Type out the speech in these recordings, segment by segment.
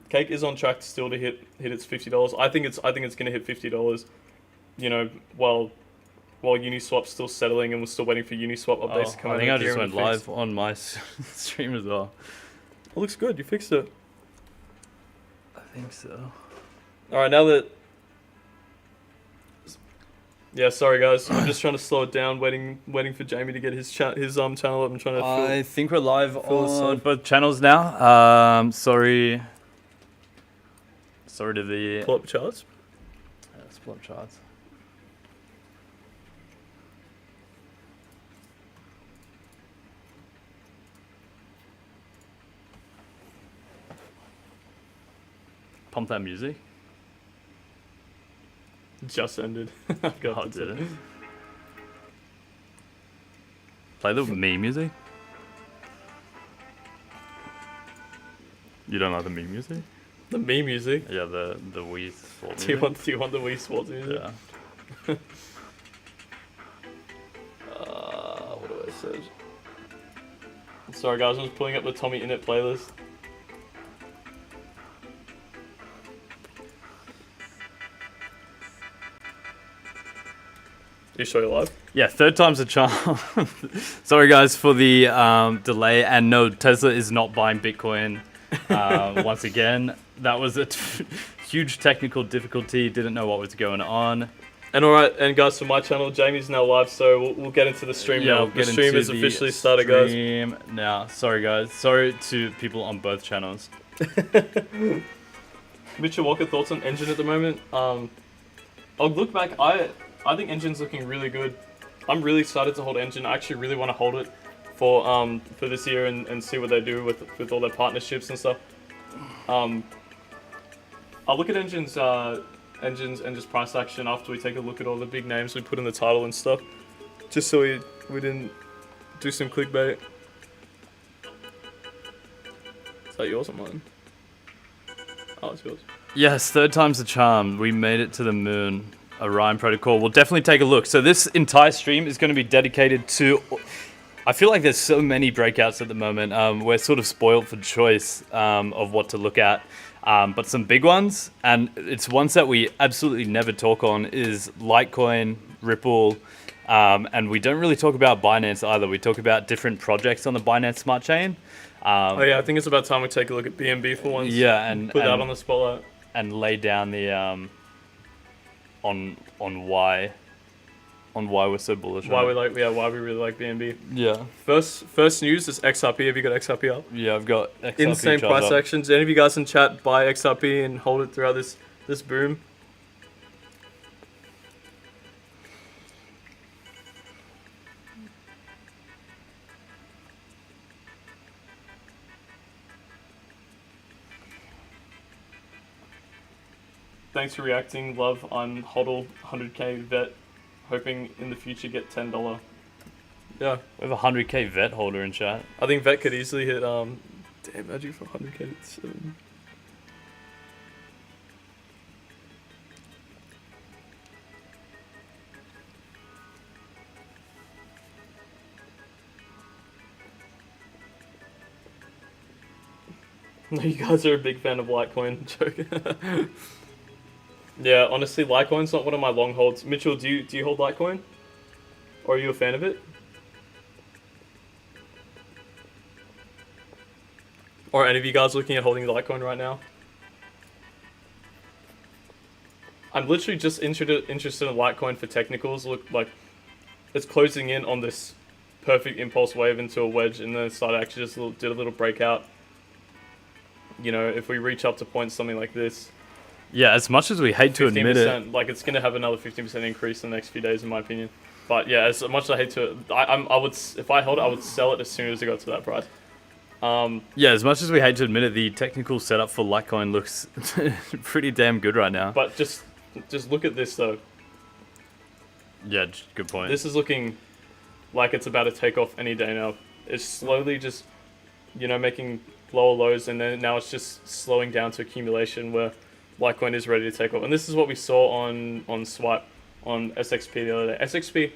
Cake is on track still to hit its $50. I think it's gonna hit $50. You know, while Uniswap's still settling and we're still waiting for Uniswap updates to come out. I think I just went live on my stream as well. It looks good. You fixed it. I think so. All right, now that. Yeah, sorry guys. I'm just trying to slow it down, waiting for Jamie to get his channel up. I'm trying to. I think we're live fill this on up. both channels now. Sorry to the Pull up the charts. let's pull up charts. Pump that music. Just ended. I've got Oh, to did it? Play the meme music. You don't like the meme music? The meme music. Yeah, the Wii Sports Do you music. want the Wii Sports music? Yeah. What do I search? Sorry guys, I was pulling up the Tommy Innit playlist. You show you live? Yeah, third time's a charm. Sorry guys for the delay, and no, Tesla is not buying Bitcoin. Once again, that was a huge technical difficulty. Didn't know what was going on. And alright, and guys, for my channel, Jamie's now live, so we'll get into the stream now. We'll The stream is officially started, guys. Now, sorry guys. Sorry to people on both channels. Mitchell Walker, thoughts on Engine at the moment? I'll look back. I think Engine's looking really good. I'm really excited to hold Engine. I actually really want to hold it for this year and see what they do with all their partnerships and stuff. I'll look at Engine's price action after we take a look at all the big names we put in the title and stuff, just so we didn't do some clickbait. Is that yours or mine? Oh, it's yours. Yes, third time's the charm. We made it to the moon. Orion Protocol. We'll definitely take a look. So this entire stream is going to be dedicated to... I feel like there's so many breakouts at the moment. We're sort of spoiled for choice of what to look at. But some big ones, and it's ones that we absolutely never talk on, is Litecoin, Ripple, and we don't really talk about Binance either. We talk about different projects on the Binance Smart Chain. Oh yeah, I think it's about time we take a look at BNB for once. Yeah, and put that on the spotlight. And lay down the... on why we're so bullish. Why we really like BNB. Yeah. First news is XRP. Have you got XRP up? Yeah, I've got XRP. Insane price up. actions. Any of you guys in chat buy XRP and hold it throughout this boom? Thanks for reacting. Love on HODL 100k vet. Hoping in the future get $10. Yeah. We have a 100k vet holder in chat. I think vet could easily hit damn magic for 100k. No, you guys are a big fan of Litecoin. Joke. Yeah, honestly, Litecoin's not one of my long holds. Mitchell, do you hold Litecoin? Or are you a fan of it? Or any of you guys looking at holding Litecoin right now? I'm literally just interested in Litecoin for technicals. Look, like, it's closing in on this perfect impulse wave into a wedge, and then it started actually just did a little breakout. You know, if we reach up to points something like this, yeah, as much as we hate to admit it, like, it's gonna have another 15% increase in the next few days, in my opinion. But yeah, as much as I hate to, I would, if I held it, I would sell it as soon as it got to that price. Yeah, as much as we hate to admit it, the technical setup for Litecoin looks pretty damn good right now. But just look at this though. Yeah, good point. This is looking like it's about to take off any day now. It's slowly just, you know, making lower lows, and then now it's just slowing down to accumulation where Litecoin is ready to take off. And this is what we saw on Swipe, on SXP the other day. SXP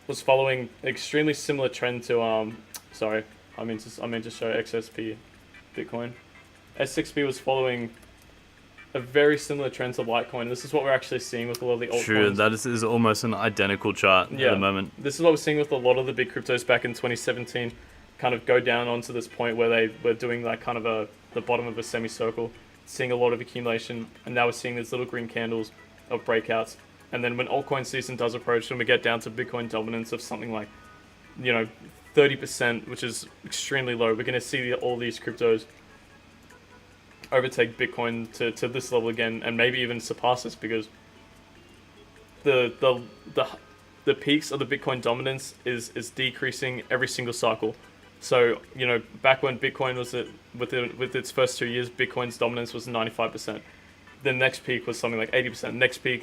was following an extremely similar trend to sorry, I mean to show XSP Bitcoin. S6B was following a very similar trend to Litecoin. This is what we're actually seeing with a lot of the altcoins. True, that is almost an identical chart at the moment. This is what we're seeing with a lot of the big cryptos back in 2017, kind of go down onto this point where they were doing like kind of the bottom of a semicircle, seeing a lot of accumulation, and now we're seeing these little green candles of breakouts. And then when altcoin season does approach, and we get down to Bitcoin dominance of something like, 30%, which is extremely low, we're going to see all these cryptos overtake Bitcoin to this level again, and maybe even surpass this, because the peaks of the Bitcoin dominance is decreasing every single cycle. So back when Bitcoin was with its first 2 years, Bitcoin's dominance was 95%. The next peak was something like 80%. Next peak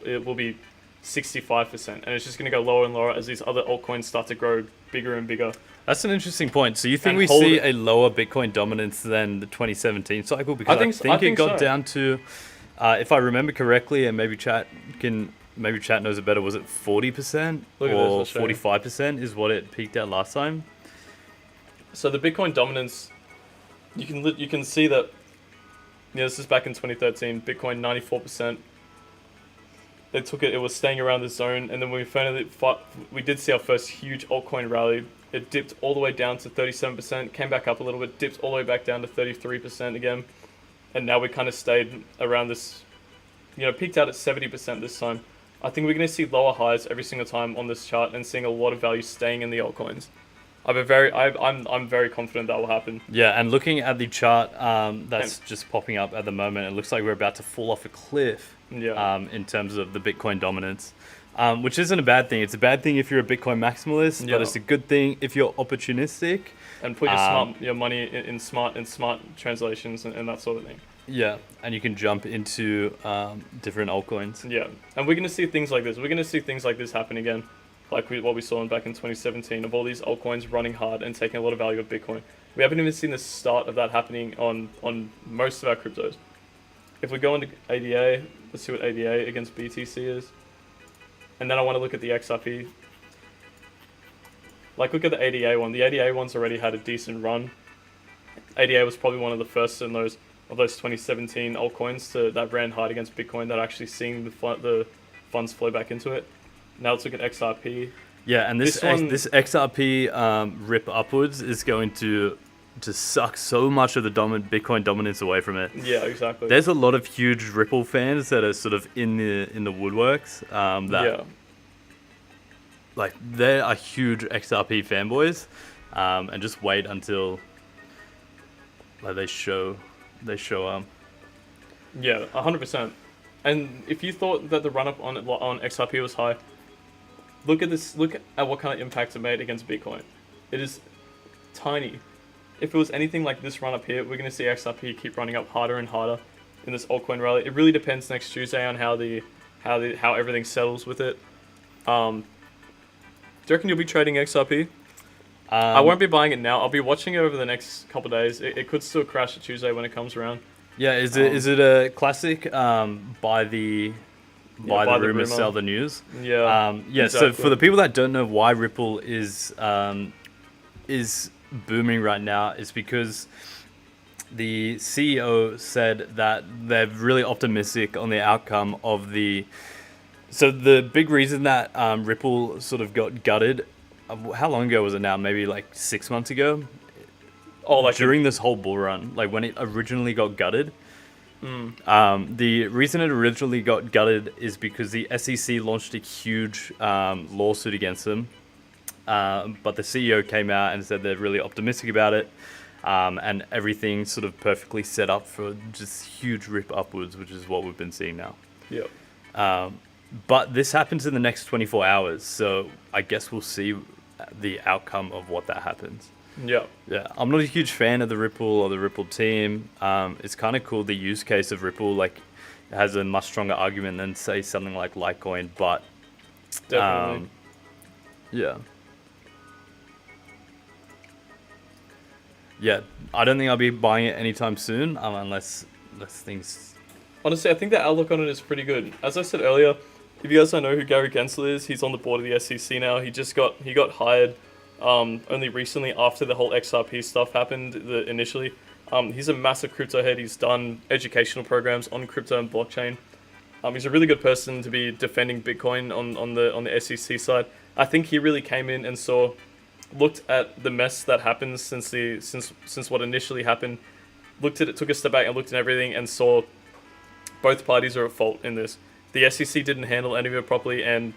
will be 65%, and it's just going to go lower and lower as these other altcoins start to grow bigger and bigger. That's an interesting point. So you think we see a lower Bitcoin dominance than the 2017 cycle? Because I think it got down to, if I remember correctly, and maybe chat knows it better, was it 40% or 45% is what it peaked at last time? So the Bitcoin dominance, you can see that. This is back in 2013. Bitcoin 94%. They took it. It was staying around the zone, and then when we did see our first huge altcoin rally. It dipped all the way down to 37%, came back up a little bit, dipped all the way back down to 33% again, and now we kind of stayed around this, peaked out at 70% this time. I think we're going to see lower highs every single time on this chart, and seeing a lot of value staying in the altcoins. I'm very confident that will happen. Yeah, and looking at the chart that's just popping up at the moment, it looks like we're about to fall off a cliff. Yeah. In terms of the Bitcoin dominance, which isn't a bad thing. It's a bad thing if you're a Bitcoin maximalist, but it's a good thing if you're opportunistic and put your money in smart translations and that sort of thing. Yeah, and you can jump into different altcoins. Yeah, and we're going to see things like this. We're going to see things like this happen again, like what we saw back in 2017 of all these altcoins running hard and taking a lot of value of Bitcoin. We haven't even seen the start of that happening on most of our cryptos. If we go into ADA, let's see what ADA against BTC is. And then I want to look at the XRP. Like, look at the ADA one. The ADA one's already had a decent run. ADA was probably one of the first in those 2017 altcoins that ran hard against Bitcoin that are actually seeing the funds flow back into it. Now let's look at XRP. Yeah, and this XRP rip upwards is going to suck so much of the Bitcoin dominance away from it. Yeah, exactly. There's a lot of huge Ripple fans that are sort of in the woodworks. Like, they are huge XRP fanboys, and just wait until they show up. Yeah, 100%. And if you thought that the run up on XRP was high, look at this. Look at what kind of impact it made against Bitcoin. It is tiny. If it was anything like this run up here, we're going to see XRP keep running up harder and harder in this altcoin rally. It really depends next Tuesday on how everything settles with it. Do you reckon you'll be trading XRP? I won't be buying it now. I'll be watching it over the next couple of days. It could still crash at Tuesday when it comes around. Yeah, is it a classic buy the rumor, sell the news? Yeah. Exactly. So for the people that don't know why Ripple is booming right now, is because the CEO said that they're really optimistic on the outcome of the. So the big reason that Ripple sort of got gutted, how long ago was it now? Maybe like 6 months ago. Oh, like during this whole bull run, like when it originally got gutted. The reason it originally got gutted is because the SEC launched a huge lawsuit against them. But the CEO came out and said they're really optimistic about it, and everything sort of perfectly set up for just huge rip upwards, which is what we've been seeing now. Yeah. But this happens in the next 24 hours, so I guess we'll see the outcome of what that happens. Yeah. Yeah. I'm not a huge fan of the Ripple or the Ripple team. It's kind of cool, the use case of Ripple, like, it has a much stronger argument than, say, something like Litecoin, but... Definitely. Yeah. Yeah, I don't think I'll be buying it anytime soon, unless things... Honestly, I think the outlook on it is pretty good. As I said earlier, if you guys don't know who Gary Gensler is, he's on the board of the SEC now. He got hired only recently after the whole XRP stuff happened initially. He's a massive crypto head. He's done educational programs on crypto and blockchain. He's a really good person to be defending Bitcoin on the SEC side. I think he really came in and looked at the mess that happened since what initially happened, looked at it, took a step back and looked at everything and saw both parties are at fault in this. The SEC didn't handle any of it properly, and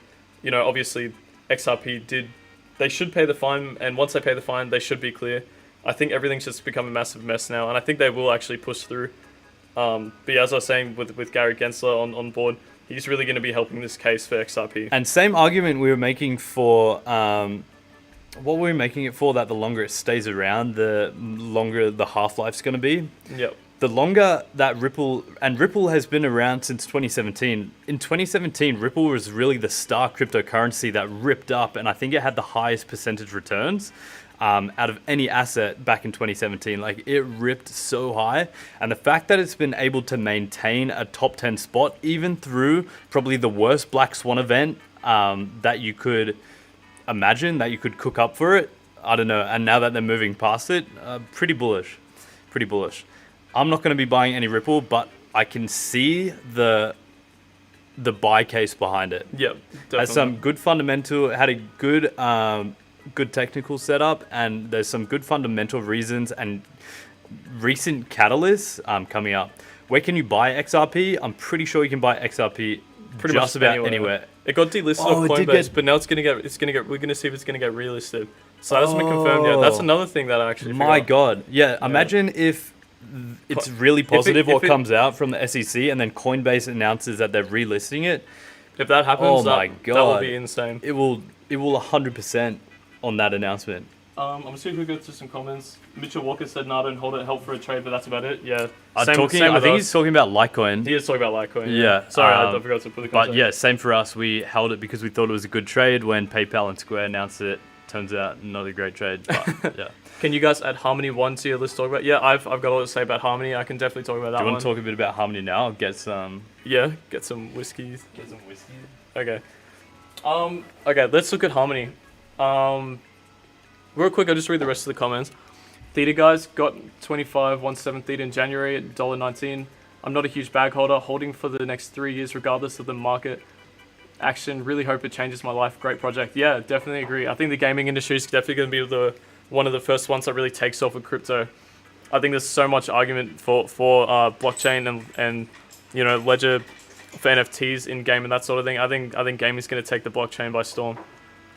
obviously XRP did. They should pay the fine, and once they pay the fine, they should be clear. I think everything's just become a massive mess now, and I think they will actually push through. But yeah, as I was saying, with Gary Gensler on board, he's really going to be helping this case for XRP. And same argument we were making for what were we making it for, that the longer it stays around, the longer the half-life's going to be. Yep. The longer that Ripple has been around since 2017. In 2017, Ripple was really the star cryptocurrency that ripped up, and I think it had the highest percentage returns out of any asset back in 2017. Like, it ripped so high, and the fact that it's been able to maintain a top 10 spot even through probably the worst black swan event that you could imagine, that you could cook up for it, I don't know. And now that they're moving past it, pretty bullish. I'm not going to be buying any Ripple, but I can see the buy case behind it. Yep, definitely. Has some good fundamental, had a good technical setup, and there's some good fundamental reasons and recent catalysts coming up. Where can you buy XRP? I'm pretty sure you can buy XRP pretty just much about anywhere. It got delisted off Coinbase, but now we're gonna see if it's gonna get relisted. So that hasn't been confirmed yet. That's another thing that I actually My forgot. God. Yeah, imagine if it's really positive what comes out from the SEC and then Coinbase announces that they're relisting it. If that happens, Oh my that God. will be insane. It will 100% on that announcement. I'm seeing if we go through some comments. Mitchell Walker said, "No, I don't hold it. Help for a trade," but that's about it. Yeah. I think he's talking about Litecoin. He is talking about Litecoin. Yeah. Sorry, I forgot to put the context. But yeah, same for us. We held it because we thought it was a good trade. When PayPal and Square announced it, turns out not a great trade. But yeah. Can you guys add Harmony 1 to your list to talk about? Yeah, I've got a lot to say about Harmony. I can definitely talk about that Do you one. want to talk a bit about Harmony now? Get some. Yeah, get some whiskeys. Okay. Okay, let's look at Harmony. Real quick, I'll just read the rest of the comments. Theta guys got 25.17 Theta in January at $1.19. I'm not a huge bag holder, holding for the next 3 years regardless of the market action. Really hope it changes my life. Great project. Yeah, definitely agree. I think the gaming industry is definitely going to be one of the first ones that really takes off with crypto. I think there's so much argument for blockchain and Ledger for NFTs in game and that sort of thing. I think gaming is going to take the blockchain by storm.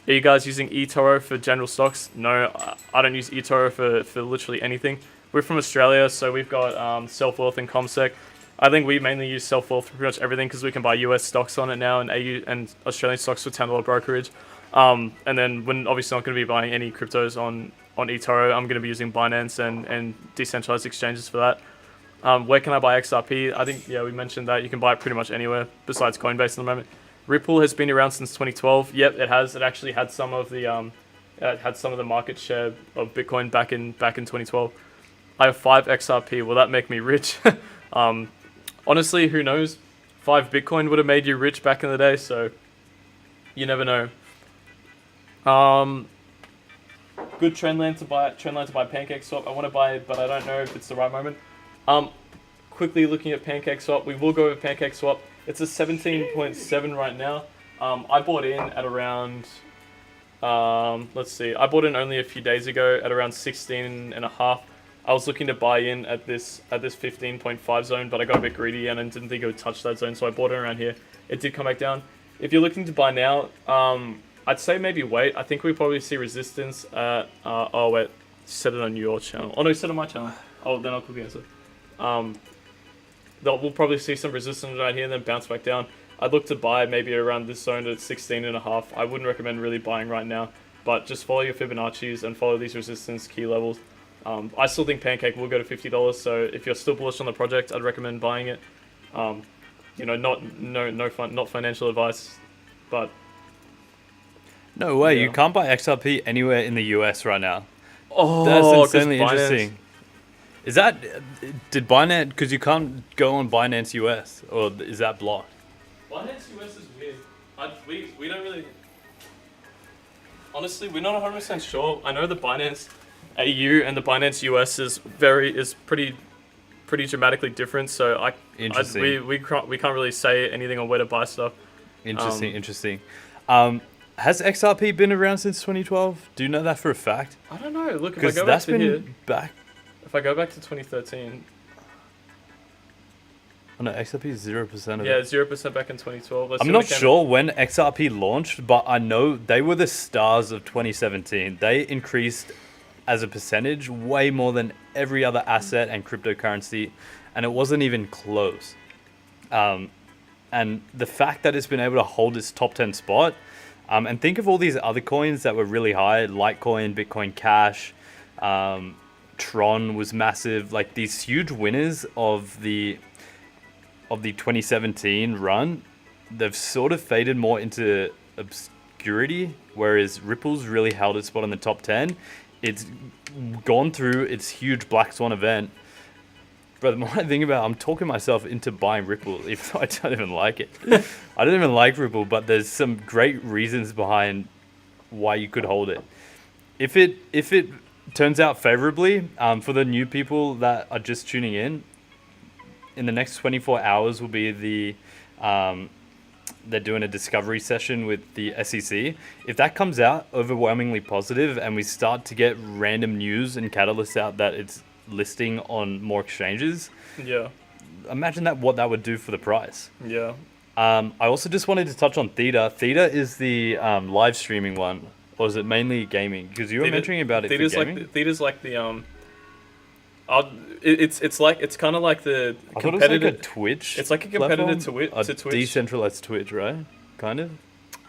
Are you guys using eToro for general stocks? No, I don't use eToro for literally anything. We're from Australia, so we've got Self-Wealth and CommSec. I think we mainly use Self-Wealth for pretty much everything because we can buy US stocks on it now and AU and Australian stocks for $10 brokerage. And then when obviously not going to be buying any cryptos on eToro, I'm going to be using Binance and decentralized exchanges for that. Where can I buy XRP? I think, we mentioned that you can buy it pretty much anywhere besides Coinbase at the moment. Ripple has been around since 2012. Yep, it has. It actually had some of the market share of Bitcoin back in 2012. I have 5 XRP. Will that make me rich? Honestly, who knows? 5 Bitcoin would have made you rich back in the day, so you never know. Good trend line to buy PancakeSwap. I want to buy it, but I don't know if it's the right moment. Quickly looking at PancakeSwap, we will go with PancakeSwap. It's a 17.7 right now. I bought in at around, let's see, I bought in only a few days ago at around 16.5. I was looking to buy in at this 15.5 zone, but I got a bit greedy and I didn't think it would touch that zone, so I bought it around here. It did come back down. If you're looking to buy now, I'd say maybe wait. I think we probably see resistance at, oh wait, set it on your channel. Oh no, set it on my channel. Oh, then I'll quickly answer. We'll probably see some resistance right here and then bounce back down. I'd look to buy maybe around this zone at 16.5. I wouldn't recommend really buying right now, but just follow your Fibonacci's and follow these resistance key levels. I still think Pancake will go to $50, so if you're still bullish on the project, I'd recommend buying it. Not financial advice, but no way, you can't buy XRP anywhere in the US right now. Oh, that's insanely interesting. Is that, did Binance, because you can't go on Binance US, or is that blocked? Binance US is weird. We don't really, honestly, we're not 100% sure. I know the Binance AU and the Binance US is pretty dramatically different. So Interesting. we can't really say anything on where to buy stuff. Interesting. Has XRP been around since 2012? Do you know that for a fact? I don't know. Look, if I Because go back that's to been here, back. if I go back to 2013, Oh no, XRP is 0% of yeah, it. 0% back in 2012. I'm not sure when XRP launched, but I know they were the stars of 2017. They increased as a percentage way more than every other asset and cryptocurrency, and it wasn't even close. And the fact that it's been able to hold its top 10 spot, and think of all these other coins that were really high, Litecoin, Bitcoin Cash, Tron was massive. Like these huge winners of the 2017 run, they've sort of faded more into obscurity, whereas Ripple's really held its spot in the top 10. It's gone through its huge Black Swan event. But the more I think about it, I'm talking myself into buying Ripple, even though I don't even like it. I don't even like Ripple, but there's some great reasons behind why you could hold it. If it turns out favorably, for the new people that are just tuning in the next 24 hours will be they're doing a discovery session with the SEC. If that comes out overwhelmingly positive and we start to get random news and catalysts out that it's listing on more exchanges, Yeah. imagine what that would do for the price. Yeah. I also just wanted to touch on Theta. Theta is the live streaming one, or is it mainly gaming? Because you were mentioning about it for gaming. Theta's like the it's kind of like the I thought it was competitive. like a Twitch. It's like a competitor to a Twitch. decentralized Twitch, right? Kind of.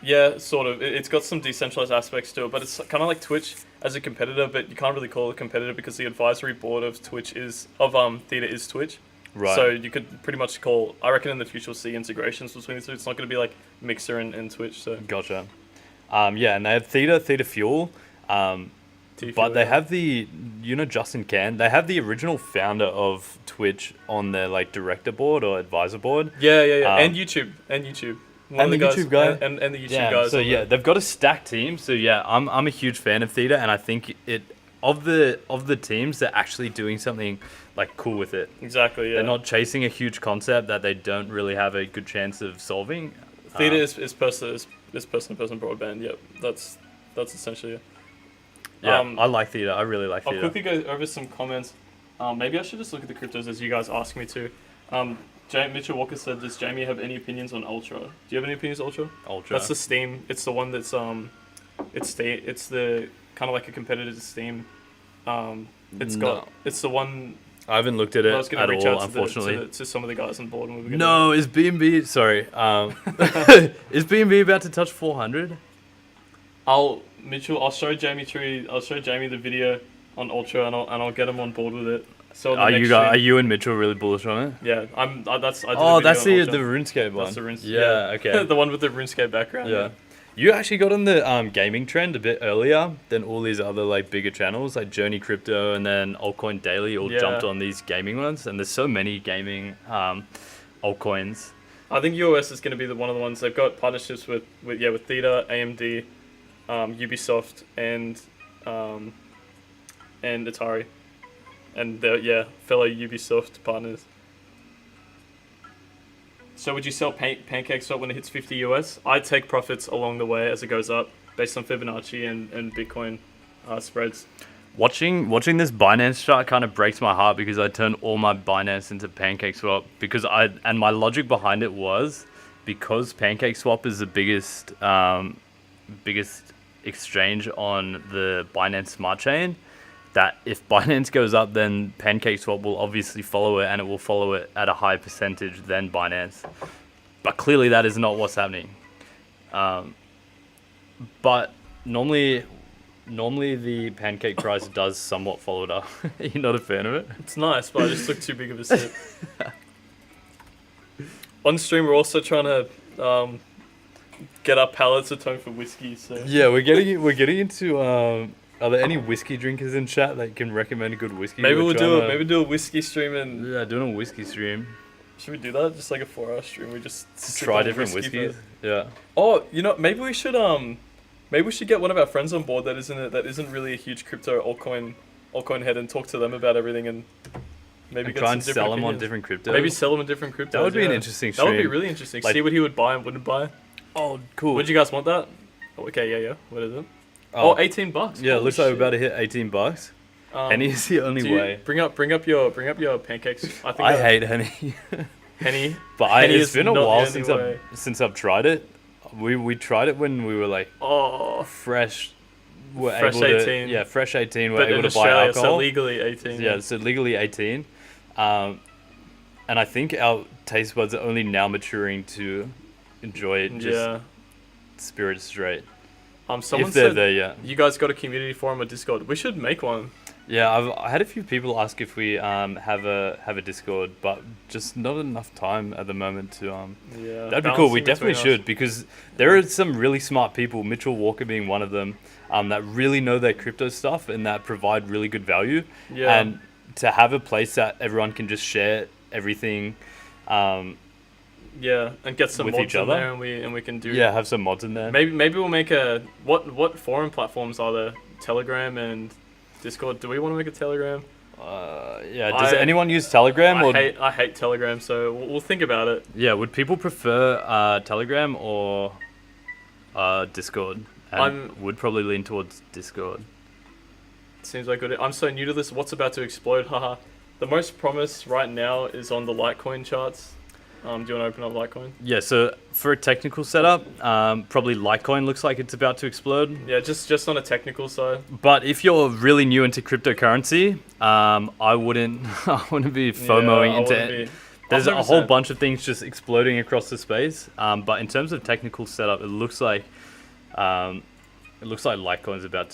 Yeah, sort of. It's got some decentralized aspects to it, but it's kind of like Twitch as a competitor, but you can't really call it a competitor because the advisory board of Theta is Twitch. Right. So you could pretty much call. I reckon in the future we'll see integrations between the two. It's not going to be like Mixer and Twitch. So Gotcha. Yeah, and they have Theta Fuel. But they have Justin Can. They have the original founder of Twitch on their like director board or advisor board. Yeah. And YouTube. One and of the YouTube guy. And the YouTube guys. So yeah, they've got a stacked team. So yeah, I'm a huge fan of Theta, and I think of the teams, they're actually doing something like cool with it. Exactly. Yeah. They're not chasing a huge concept that they don't really have a good chance of solving. Theta is person-to-person broadband. Yep. That's essentially it. Yeah, I like Theta. I really like Theta. I'll quickly go over some comments. Maybe I should just look at the cryptos as you guys ask me to. Mitchell Walker said, "Does Jamie have any opinions on Ultra? Do you have any opinions on Ultra?" Ultra. That's the Steam. It's the one that's it's the kind of like a competitor to Steam. It's the one. I haven't looked at it I was at reach all, out to unfortunately. to some of the guys on board. And we were gonna No, is BNB sorry? Is BNB about to touch 400? I'll show Jamie the video on Ultra, and I'll get him on board with it. So Are you and Mitchell really bullish on it? Yeah, that's That's the the RuneScape one. That's the RuneScape. Yeah, okay. The one with the RuneScape background. Yeah. You actually got on the gaming trend a bit earlier than all these other like bigger channels like Journey Crypto and then Altcoin Daily all jumped on these gaming ones, and there's so many gaming altcoins. I think UOS is going to be one of the ones. They've got partnerships with Theta, AMD, Ubisoft, and Atari, and they're fellow Ubisoft partners. So would you sell PancakeSwap when it hits 50 US? I'd take profits along the way as it goes up, based on Fibonacci and Bitcoin spreads. Watching this Binance chart kind of breaks my heart because I turned all my Binance into PancakeSwap and my logic behind it was because PancakeSwap is the biggest exchange on the Binance Smart Chain, that if Binance goes up, then PancakeSwap will obviously follow it, and it will follow it at a higher percentage than Binance. But clearly that is not what's happening. But normally the Pancake price does somewhat follow it up. You're not a fan of it? It's nice, but I just took too big of a sip. On stream, we're also trying to get our palates atoned for whiskey. So yeah, we're getting into. Are there any whiskey drinkers in chat that can recommend a good whiskey? Maybe we'll do a whiskey stream and doing a whiskey stream. Should we do that? Just like a 4-hour stream. We just try different whiskeys. Yeah. Oh, maybe we should get one of our friends on board that isn't really a huge crypto altcoin altcoin head and talk to them about everything and maybe And get try some and different sell them on opinions. different cryptos. Maybe sell them in different cryptos. That would be an yeah. interesting That would be stream. really interesting. Like- See what he would buy and wouldn't buy. Oh, cool. Would you guys want that? Oh, okay, yeah. What is it? Oh, Oh, $18. yeah, it Holy looks like we're shit. about to hit $18. Henny is the only do you- way. Bring up your pancakes. I think I hate Henny. Henny. But Henny it's is been a not the while only way. since I've tried it. We tried it when we were like Oh, fresh. We're Fresh able to, 18. yeah, fresh 18. We're but able in to buy Australia, alcohol. so legally 18. Yeah, so legally 18. And I think our taste buds are only now maturing to enjoy it just Yeah. spirit straight. Someone If they're said there, yeah. you guys got a community forum or Discord. We should make one. Yeah, I had a few people ask if we have a Discord, but just not enough time at the moment to Yeah. That'd be cool. We balancing definitely between us. should, because there are some really smart people, Mitchell Walker being one of them, that really know their crypto stuff and that provide really good value. Yeah. And to have a place that everyone can just share everything, Yeah, and get some with mods each in other. there, and we can do. yeah, have some mods in there. Maybe we'll make a what forum platforms are there? Telegram and Discord. Do we want to make a Telegram? Yeah, does I- anyone use Telegram? Or I hate Telegram, so we'll think about it. yeah, would people prefer Telegram or Discord? And would probably lean towards Discord. Seems like good. I'm so new to this. What's about to explode? Haha. The most promise right now is on the Litecoin charts. Do you want to open up Litecoin? Yeah, so for a technical setup, probably Litecoin looks like it's about to explode. Yeah, just on a technical side. But if you're really new into cryptocurrency, I wouldn't I wouldn't be FOMOing Yeah, I into wouldn't it. be- There's a whole 100%. bunch of things just exploding across the space. But in terms of technical setup, it looks like Litecoin's about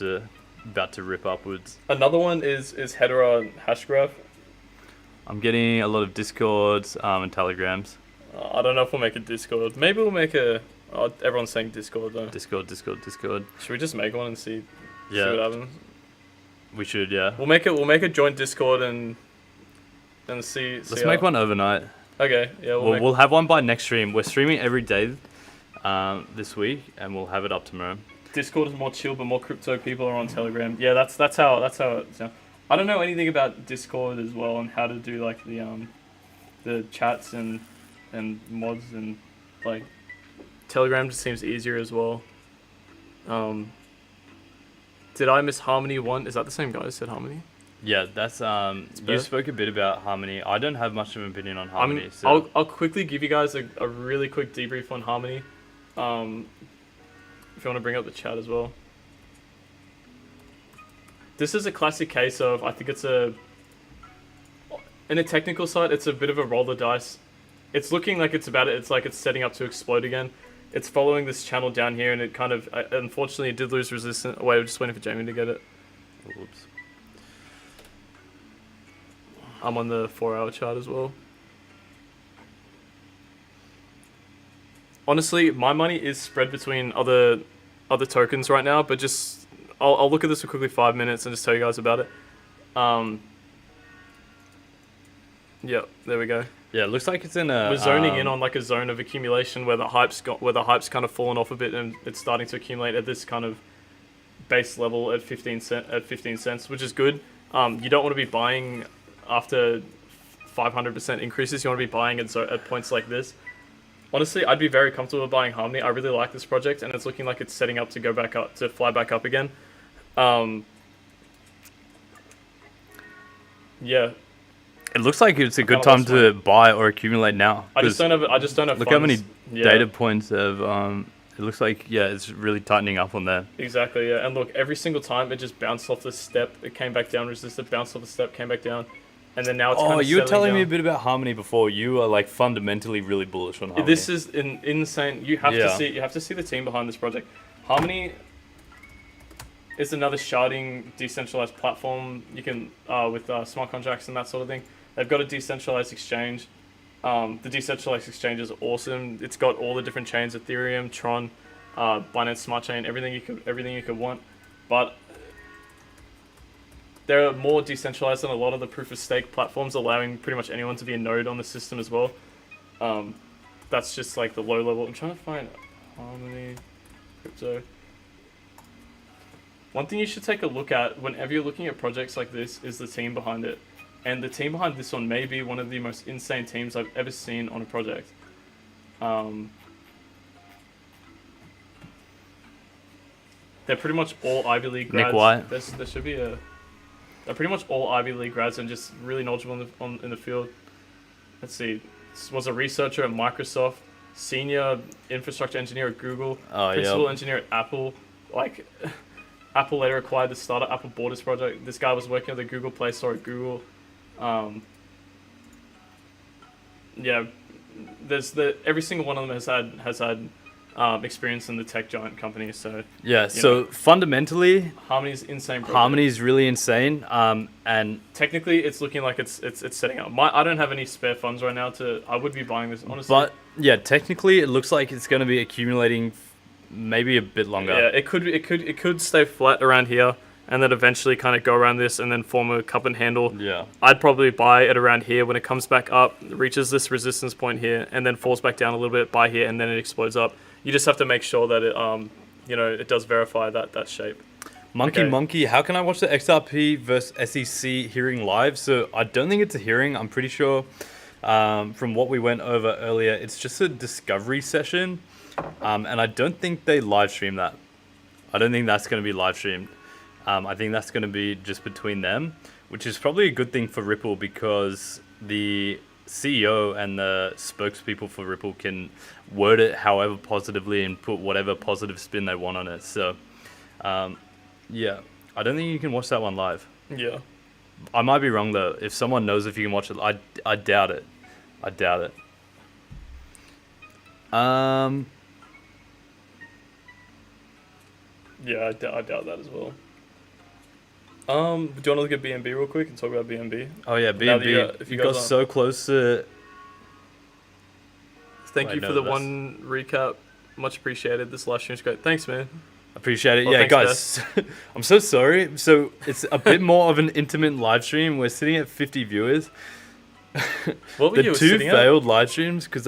to rip upwards. Another one is Hedera Hashgraph. I'm getting a lot of Discords and Telegrams. I don't know if we'll make a Discord. Maybe we'll make a. Oh, everyone's saying Discord though. Discord. Should we just make one and see what Yeah, happens? we should. Yeah, We'll make a joint Discord and see. let's make one overnight. Okay, yeah, We'll have one by next stream. We're streaming every day this week, and we'll have it up tomorrow. Discord is more chill, but more crypto people are on Telegram. Yeah, that's how it's. I don't know anything about Discord as well and how to do like the chats and mods and like Telegram just seems easier as well. Did I miss Harmony 1? Is that the same guy who said Harmony? Yeah, that's you better. spoke a bit about Harmony. I don't have much of an opinion on Harmony. So I'll quickly give you guys a really quick debrief on Harmony. If you want to bring up the chat as well. This is a classic case of, I think it's in a technical side, it's a bit of a roll the dice. It's looking like it's setting up to explode again. It's following this channel down here, and it kind of, unfortunately, it did lose resistance. Wait, we're just waiting for Jamie to get it. Oops. I'm on the 4-hour chart as well. Honestly, my money is spread between other tokens right now, but just I'll look at this for quickly 5 minutes and just tell you guys about it. Yeah, there we go. Yeah, it looks like it's in a. We're zoning in on like a zone of accumulation where the hype's kind of fallen off a bit and it's starting to accumulate at this kind of base level at 15 cents, which is good. You don't want to be buying after 500% increases. You want to be buying at points like this. Honestly, I'd be very comfortable buying Harmony. I really like this project, and it's looking like it's setting up to go back up, to fly back up again. Yeah, It looks like it's a good kinda time lost to buy or accumulate now. I just 'cause don't have. Look how many funds. Yeah, data points have. It looks like it's really tightening up on there. Exactly. Yeah, and look, every single time it just bounced off the step. It came back down, resisted, bounced off the step, came back down, and then now it's kind Oh, of. you were telling settling me a down. bit about Harmony before. You are like fundamentally really bullish on Harmony. This is insane. You have Yeah. to see the team behind this project. Harmony is another sharding decentralized platform. You can with smart contracts and that sort of thing. They've got a decentralized exchange. The decentralized exchange is awesome. It's got all the different chains: Ethereum, Tron, Binance Smart Chain, everything you could want. But they're more decentralized than a lot of the proof of stake platforms, allowing pretty much anyone to be a node on the system as well. That's just like the low level. I'm trying to find Harmony crypto. one thing you should take a look at whenever you're looking at projects like this is the team behind it. And the team behind this one may be one of the most insane teams I've ever seen on a project. They're pretty much all Ivy League grads. Nick White. There should be a. They're pretty much all Ivy League grads and just really knowledgeable in the field. Let's see. Was a researcher at Microsoft, senior infrastructure engineer at Google, principal engineer at Apple. Like, Apple later acquired the startup Apple Borders project. This guy was working on the Google Play Store at Google. Yeah, every single one of them has had experience in the tech giant companies. So yeah, so fundamentally, Harmony's insane. Harmony's really insane. And technically, it's looking like it's setting up. I don't have any spare funds right now I would be buying this honestly. But yeah, technically, it looks like it's going to be accumulating maybe a bit longer. Yeah, it could stay flat around here, and then eventually kind of go around this and then form a cup and handle. Yeah, I'd probably buy it around here when it comes back up, reaches this resistance point here, and then falls back down a little bit, buy here, and then it explodes up. You just have to make sure that it it does verify that shape. Monkey, how can I watch the XRP versus SEC hearing live? So I don't think it's a hearing. I'm pretty sure from what we went over earlier, it's just a discovery session. And I don't think they live stream that. I don't think that's going to be live streamed. I think that's going to be just between them, which is probably a good thing for Ripple because the CEO and the spokespeople for Ripple can word it however positively and put whatever positive spin they want on it. So, yeah, I don't think you can watch that one live. Yeah. I might be wrong though. If someone knows if you can watch it, I doubt it. I doubt it. Yeah, I doubt that as well. Do you want to look at BNB real quick and talk about BNB? Oh yeah, BNB. If you got so close to. Thank you for the one recap. Much appreciated. This live stream's great. Thanks, man. Appreciate it. Well, yeah, guys. I'm so sorry. So it's a bit more of an intimate live stream. We're sitting at 50 viewers. What were you sitting at? The two failed live streams because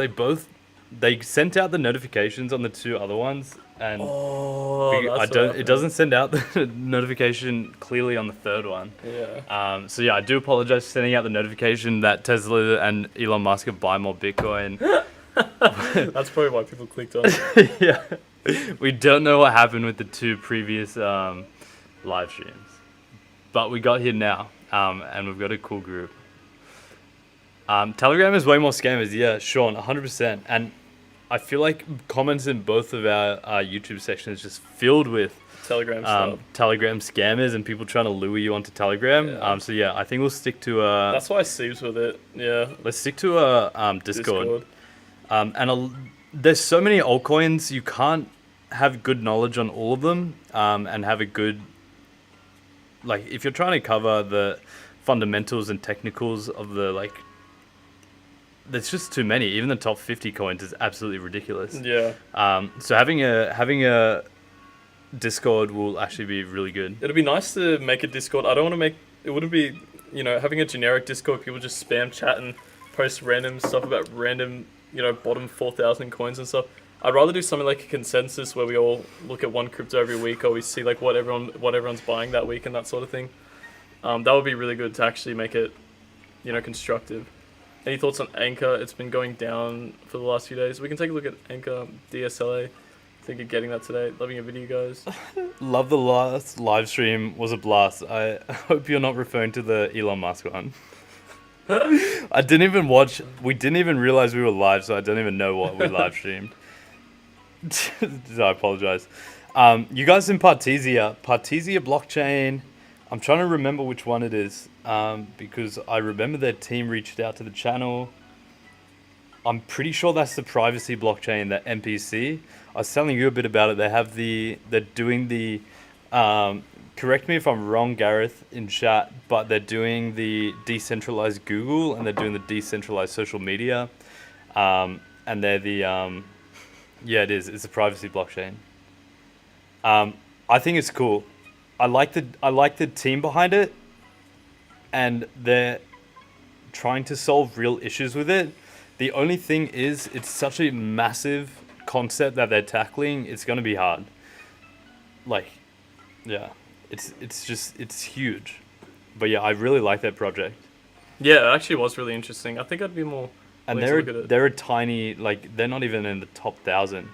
they sent out the notifications on the two other ones, and it doesn't send out the notification clearly on the third one. Yeah. So yeah, I do apologize for sending out the notification that Tesla and Elon Musk have buy more Bitcoin. That's probably why people clicked on it. Yeah. We don't know what happened with the two previous live streams, but we got here now, and we've got a cool group. Telegram is way more scammers, yeah, Sean, 100%. And I feel like comments in both of our YouTube sections just filled with Telegram stuff. Telegram scammers and people trying to lure you onto Telegram. Yeah. So yeah, I think we'll stick to that's why Steve's with it. Yeah. Let's stick to Discord. There's so many altcoins, you can't have good knowledge on all of them, and have a good, like, if you're trying to cover the fundamentals and technicals of the, there's just too many. Even the top 50 coins is absolutely ridiculous. Yeah. So having a Discord will actually be really good. It'll be nice to make a Discord. I don't want to make it. Wouldn't be having a generic Discord. People just spam chat and post random stuff about random bottom 4,000 coins and stuff. I'd rather do something like a consensus where we all look at one crypto every week, or we see what everyone's buying that week and that sort of thing. That would be really good to actually make it constructive. Any thoughts on Anchor? It's been going down for the last few days. We can take a look at Anchor, DSLA. Think of getting that today. Loving your video, guys. Love the last live stream. Was a blast. I hope you're not referring to the Elon Musk one. I didn't even watch. We didn't even realize we were live, so I don't even know what we live streamed. So I apologize. You guys in Partisia blockchain. I'm trying to remember which one it is, because I remember their team reached out to the channel. I'm pretty sure that's the privacy blockchain, the MPC. I was telling you a bit about it. They're doing the, correct me if I'm wrong, Gareth, in chat, but they're doing the decentralized Google and they're doing the decentralized social media. And they're the, yeah, it is. It's a privacy blockchain. I think it's cool. I like the team behind it, and they're trying to solve real issues with it. The only thing is, it's such a massive concept that they're tackling. It's going to be hard. Yeah. it's huge. But yeah, I really like that project. Yeah, it actually was really interesting. I think I'd be more And willing to look at it. they're a tiny, like, they're not even in the top 1,000.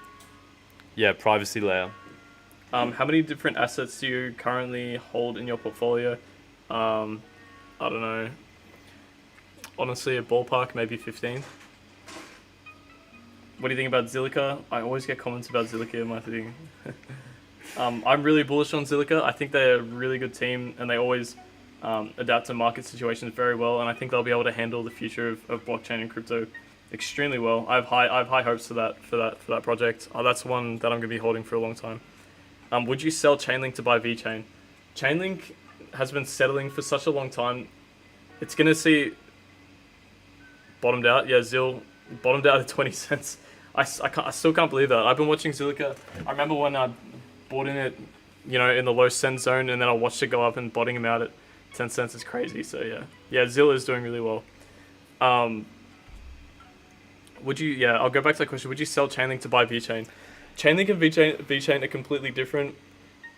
Yeah, privacy layer. How many different assets do you currently hold in your portfolio? I don't know. Honestly, a ballpark, maybe 15. What do you think about Zilliqa? I always get comments about Zilliqa in my thing. I'm really bullish on Zilliqa. I think they're a really good team, and they always adapt to market situations very well. And I think they'll be able to handle the future of blockchain and crypto extremely well. I have high hopes for that project. That's one that I'm going to be holding for a long time. Would you sell Chainlink to buy VeChain? Chainlink has been settling for such a long time. It's going to see bottomed out. Yeah, Zil bottomed out at 20 cents. I still can't believe that. I've been watching Zilliqa. I remember when I bought in it, in the low cent zone, and then I watched it go up and bottoming him out at 10 cents is crazy. So yeah, Zil is doing really well. I'll go back to that question. Would you sell Chainlink to buy VeChain? Chainlink and VeChain are completely different.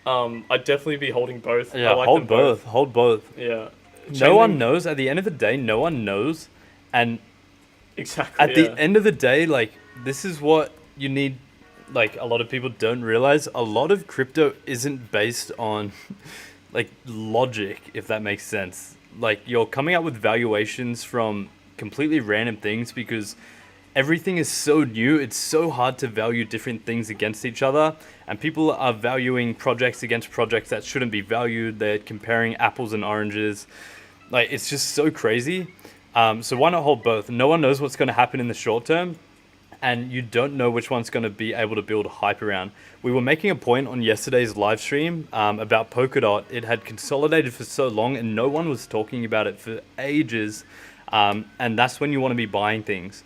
I'd definitely be holding both. Yeah, I like hold them both. Hold both. Yeah. No one knows. At the end of the day, no one knows. And Exactly. at the end of the day, like, this is what you need. Like, a lot of people don't realize, a lot of crypto isn't based on like logic, if that makes sense. Like, you're coming up with valuations from completely random things because everything is so new. It's so hard to value different things against each other, and people are valuing projects against projects that shouldn't be valued. They're comparing apples and oranges. Like, it's just so crazy. So why not hold both? No one knows what's going to happen in the short term, and you don't know which one's going to be able to build hype around. We were making a point on yesterday's live stream about Polkadot. It had consolidated for so long, and no one was talking about it for ages. And that's when you want to be buying things.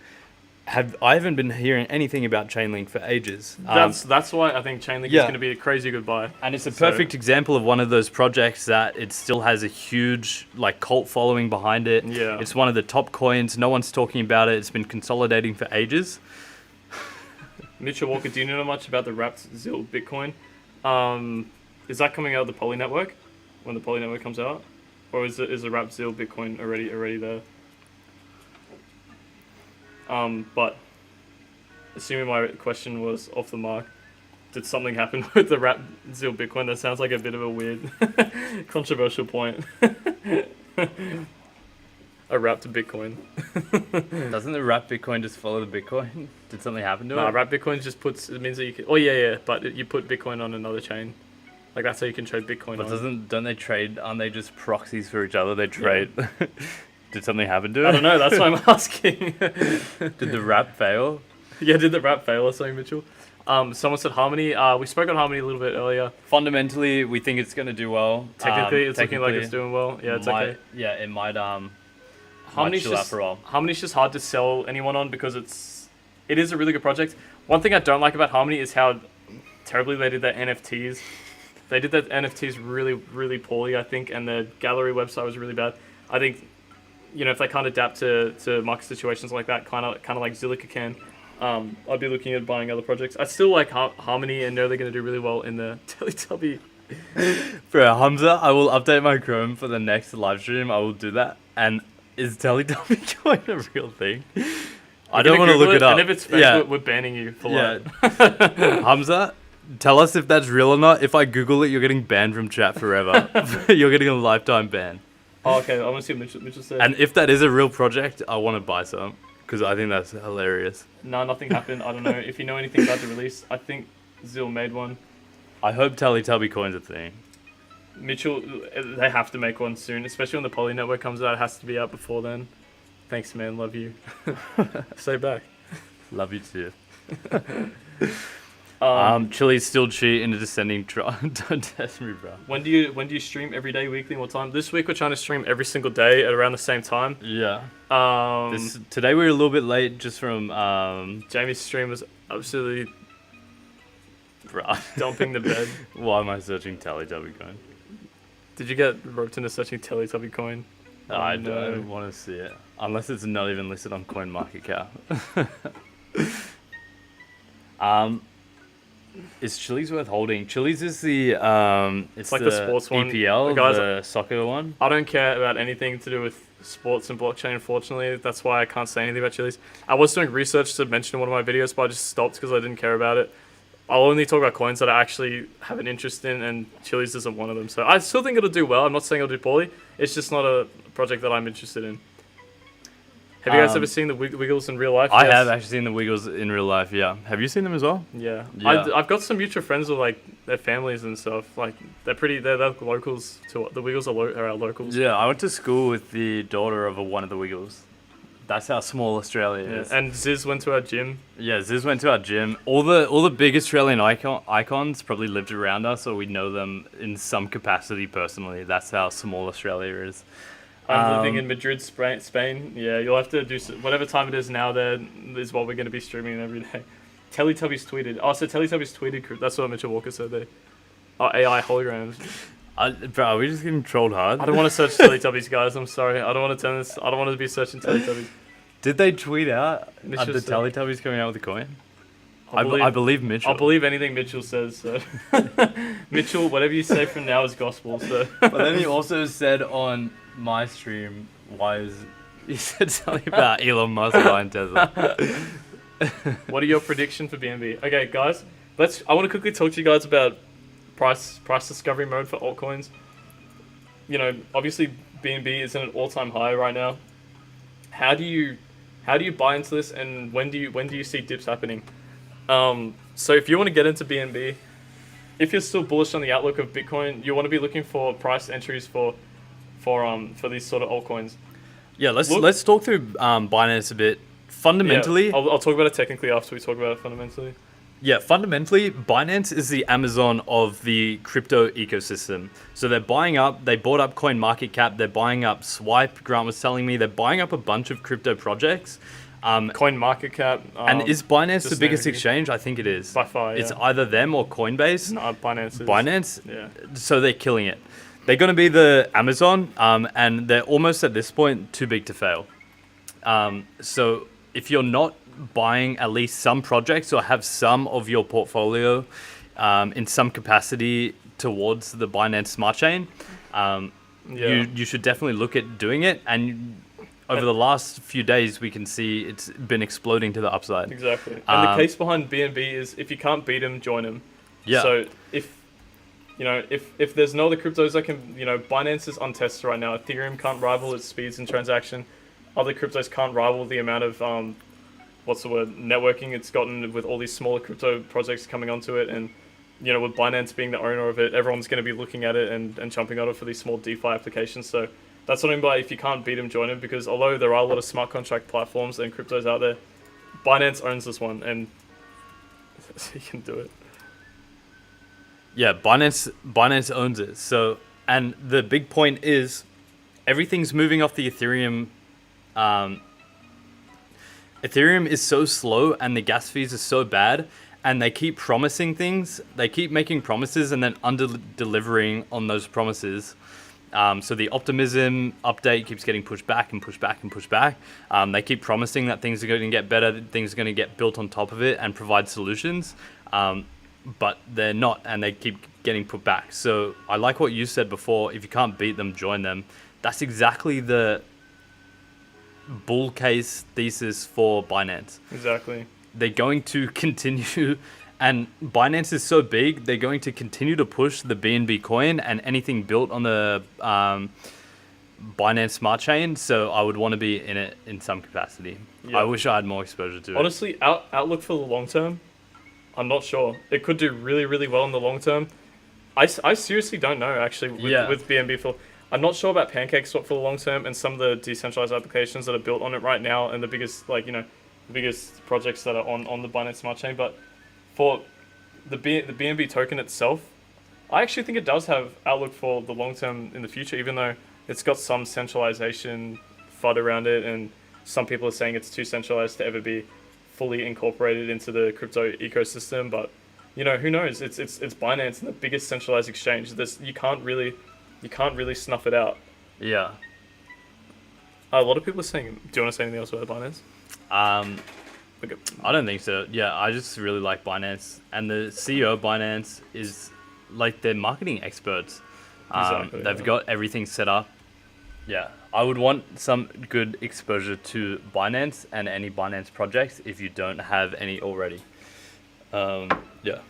I haven't been hearing anything about Chainlink for ages. That's why I think Chainlink is going to be a crazy good buy. And it's a perfect example of one of those projects that it still has a huge like cult following behind it. Yeah. It's one of the top coins. No one's talking about it. It's been consolidating for ages. Mitchell Walker, do you know much about the wrapped Zil Bitcoin? Is that coming out of the Poly network when the Poly network comes out, or is the wrapped Zil Bitcoin already there? But assuming my question was off the mark, did something happen with the wrapped Zil Bitcoin? That sounds like a bit of a weird, controversial point. A wrapped Bitcoin. Doesn't the wrapped Bitcoin just follow the Bitcoin? Did something happen to it? Nah, wrapped Bitcoin just it means that you can. Oh yeah, but you put Bitcoin on another chain. Like, that's how you can trade Bitcoin. But don't they trade? Aren't they just proxies for each other? They trade. Yeah. Did something happen to it? I don't know. That's why I'm asking. Did the wrap fail? Yeah, did the wrap fail or something, Mitchell? Someone said Harmony. We spoke on Harmony a little bit earlier. Fundamentally, we think it's going to do well. Technically, it's looking like it's doing well. Yeah, it's okay. Yeah, it might. Harmony's just hard to sell anyone on because it is a really good project. One thing I don't like about Harmony is how terribly they did their NFTs. They did their NFTs really, really poorly, I think, and the gallery website was really bad. I think, if they can't adapt to market situations like that, kind of like Zilliqa can, I'd be looking at buying other projects. I still like Harmony and know they're going to do really well in the Teletubby. Bro, Hamza, I will update my Chrome for the next live stream. I will do that. And is Teletubby Coin a real thing? I don't want to look it up. And if it's fake, we're banning you for life. Hamza, tell us if that's real or not. If I Google it, you're getting banned from chat forever. You're getting a lifetime ban. Oh, okay, I want to see what Mitchell said. And if that is a real project, I want to buy some because I think that's hilarious. No, nothing happened. I don't know. If you know anything about the release, I think Zil made one. I hope Teletubby Coin's a thing. Mitchell, they have to make one soon, especially when the Poly network comes out. It has to be out before then. Thanks, man. Love you. Stay back. Love you too. Chili's still cheat in a descending trend. Don't test me, bro. When do you stream every day, weekly? What time? This week we're trying to stream every single day at around the same time. Yeah. Today we were a little bit late just from Jamie's stream was absolutely dumping the bed. Why am I searching Teletubby Coin? Did you get roped into searching Teletubby Coin? I don't want to see it. Unless it's not even listed on CoinMarketCap. Is Chiliz worth holding? Chiliz is the it's like the sports one. EPL, Guys, the soccer one. I don't care about anything to do with sports and blockchain, unfortunately. That's why I can't say anything about Chiliz. I was doing research to mention in one of my videos, but I just stopped because I didn't care about it. I'll only talk about coins that I actually have an interest in, and Chiliz isn't one of them. So I still think it'll do well. I'm not saying it'll do poorly. It's just not a project that I'm interested in. Have you guys ever seen the Wiggles in real life? I Yes. have actually seen the Wiggles in real life. Yeah, have you seen them as well? Yeah. Yeah. I've got some mutual friends with like their families and stuff. Like they're locals to the Wiggles are our locals. Yeah, I went to school with the daughter of one of the Wiggles. That's how small Australia Yeah. is. And Ziz went to our gym. Yeah, Ziz went to our gym. All the big Australian icons probably lived around us, or we know them in some capacity personally. That's how small Australia is. I'm living in Madrid, Spain. Yeah, you'll have to do whatever time it is now. There is what we're going to be streaming every day. Teletubbies tweeted. Oh, so Teletubbies tweeted. That's what Mitchell Walker said there. Oh, AI holograms. Bro, are we just getting trolled hard? I don't want to search Teletubbies, guys. I'm sorry. I don't want to turn this. I don't want to be searching Teletubbies. Did they tweet out Mitchell the said- Teletubbies coming out with a coin? I I believe Mitchell. I'll believe anything Mitchell says. So, Mitchell, whatever you say from now is gospel. So, But then he also said on my stream, he said something about Elon Musk buying Tesla. what are your predictions for BNB? Okay, guys, I want to quickly talk to you guys about price discovery mode for altcoins. You know, obviously BNB is at an all-time high right now. How do you buy into this, and when do you see dips happening? So if you want to get into BNB, if you're still bullish on the outlook of Bitcoin, you want to be looking for price entries for these sort of altcoins. Yeah, let's talk through Binance a bit. Fundamentally, Yeah, I'll talk about it technically after we talk about it fundamentally. yeah, fundamentally, Binance is the Amazon of the crypto ecosystem. So they bought up CoinMarketCap, they're buying up Swipe, Grant was telling me, they're buying up a bunch of crypto projects. CoinMarketCap. And is Binance the just biggest naming it. exchange? I think it is. By far, It's yeah. either them or Coinbase. No, Binance is. Binance, Yeah. so they're killing it. They're going to be the Amazon, and they're almost at this point too big to fail. So if you're not buying at least some projects or have some of your portfolio in some capacity towards the Binance Smart Chain, you should definitely look at doing it. And over the last few days, we can see it's been exploding to the upside. Exactly. And the case behind BNB is if you can't beat them, join them. Yeah. So if there's no other cryptos that can, Binance is untested right now. Ethereum can't rival its speeds in transaction. Other cryptos can't rival the amount of networking it's gotten with all these smaller crypto projects coming onto it. And with Binance being the owner of it, everyone's going to be looking at it and jumping on it for these small DeFi applications. So that's what I mean by if you can't beat them, join them. Because although there are a lot of smart contract platforms and cryptos out there, Binance owns this one, and you can do it. Yeah, Binance owns it. So, and the big point is everything's moving off the Ethereum. Ethereum is so slow and the gas fees are so bad, and they keep promising things. They keep making promises and then under-delivering on those promises. So the optimism update keeps getting pushed back and pushed back and pushed back. They keep promising that things are going to get better, that things are going to get built on top of it and provide solutions. But they're not, and they keep getting put back. So I like what you said before. If you can't beat them, join them. That's exactly the bull case thesis for Binance. Exactly. They're going to continue, and Binance is so big, they're going to continue to push the BNB coin and anything built on the Binance Smart Chain. So I would want to be in it in some capacity. Yeah. I wish I had more exposure to it. Honestly, outlook for the long term, I'm not sure. It could do really, really well in the long term. I seriously don't know, actually, with BNB. I'm not sure about PancakeSwap for the long term and some of the decentralized applications that are built on it right now and the biggest, the biggest projects that are on the Binance Smart Chain. But for the BNB token itself, I actually think it does have outlook for the long term in the future, even though it's got some centralization FUD around it, and some people are saying it's too centralized to ever be fully incorporated into the crypto ecosystem. But who knows? It's Binance, the biggest centralized exchange. You can't really snuff it out. Yeah. A lot of people are saying. Do you want to say anything else about Binance? Okay. I don't think so. Yeah, I just really like Binance, and the CEO of Binance is like they're marketing experts. Exactly, They've yeah. got everything set up. Yeah, I would want some good exposure to Binance and any Binance projects if you don't have any already. Yeah.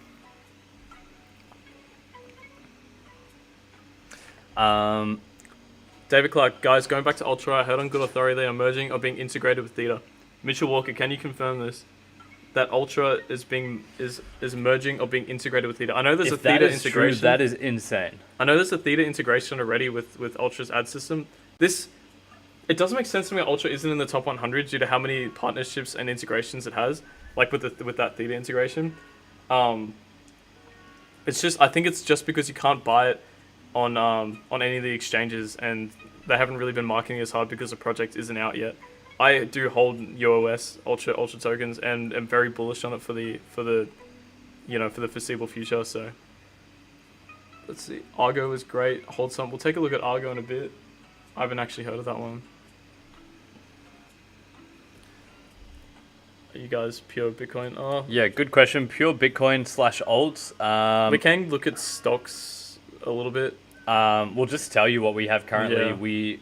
David Clark, guys, going back to Ultra, I heard on good authority they are merging or being integrated with Theta. Mitchell Walker, can you confirm this? That Ultra is merging or being integrated with Theta. I know there's a If that Theta is true, integration. that is insane. I know there's a Theta integration already with Ultra's ad system. It doesn't make sense to me. Ultra isn't in the top 100 due to how many partnerships and integrations it has, like with that Theta integration. It's just I think it's just because you can't buy it on any of the exchanges, and they haven't really been marketing as hard because the project isn't out yet. I do hold UOS Ultra tokens and am very bullish on it for the foreseeable future. So let's see. Argo is great. Hold some. We'll take a look at Argo in a bit. I haven't actually heard of that one. Are you guys pure Bitcoin? Oh, Yeah, good question. Pure Bitcoin / alts. we can look at stocks a little bit. We'll just tell you what we have currently. Yeah.